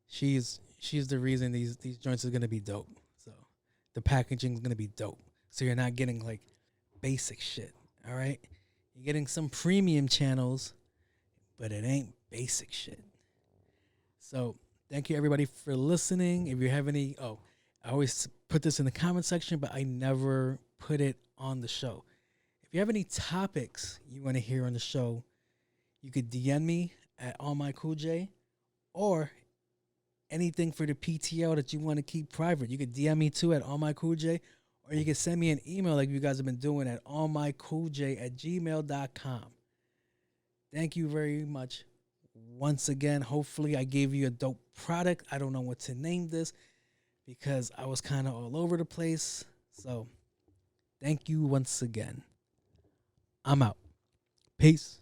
She's the reason these joints are gonna be dope. So the packaging is gonna be dope. So you're not getting like basic shit. All right, you're getting some premium channels, but it ain't basic shit. So thank you everybody for listening. If you have any, I always put this in the comment section, but I never put it on the show. If you have any topics you want to hear on the show, you could DM me at allmycoolj, or anything for the PTO that you want to keep private. You could DM me too at allmycoolj, or you can send me an email like you guys have been doing at allmycoolj@gmail.com. Thank you very much once again. Hopefully I gave you a dope product. I don't know what to name this because I was kind of all over the place. So thank you once again. I'm out. Peace.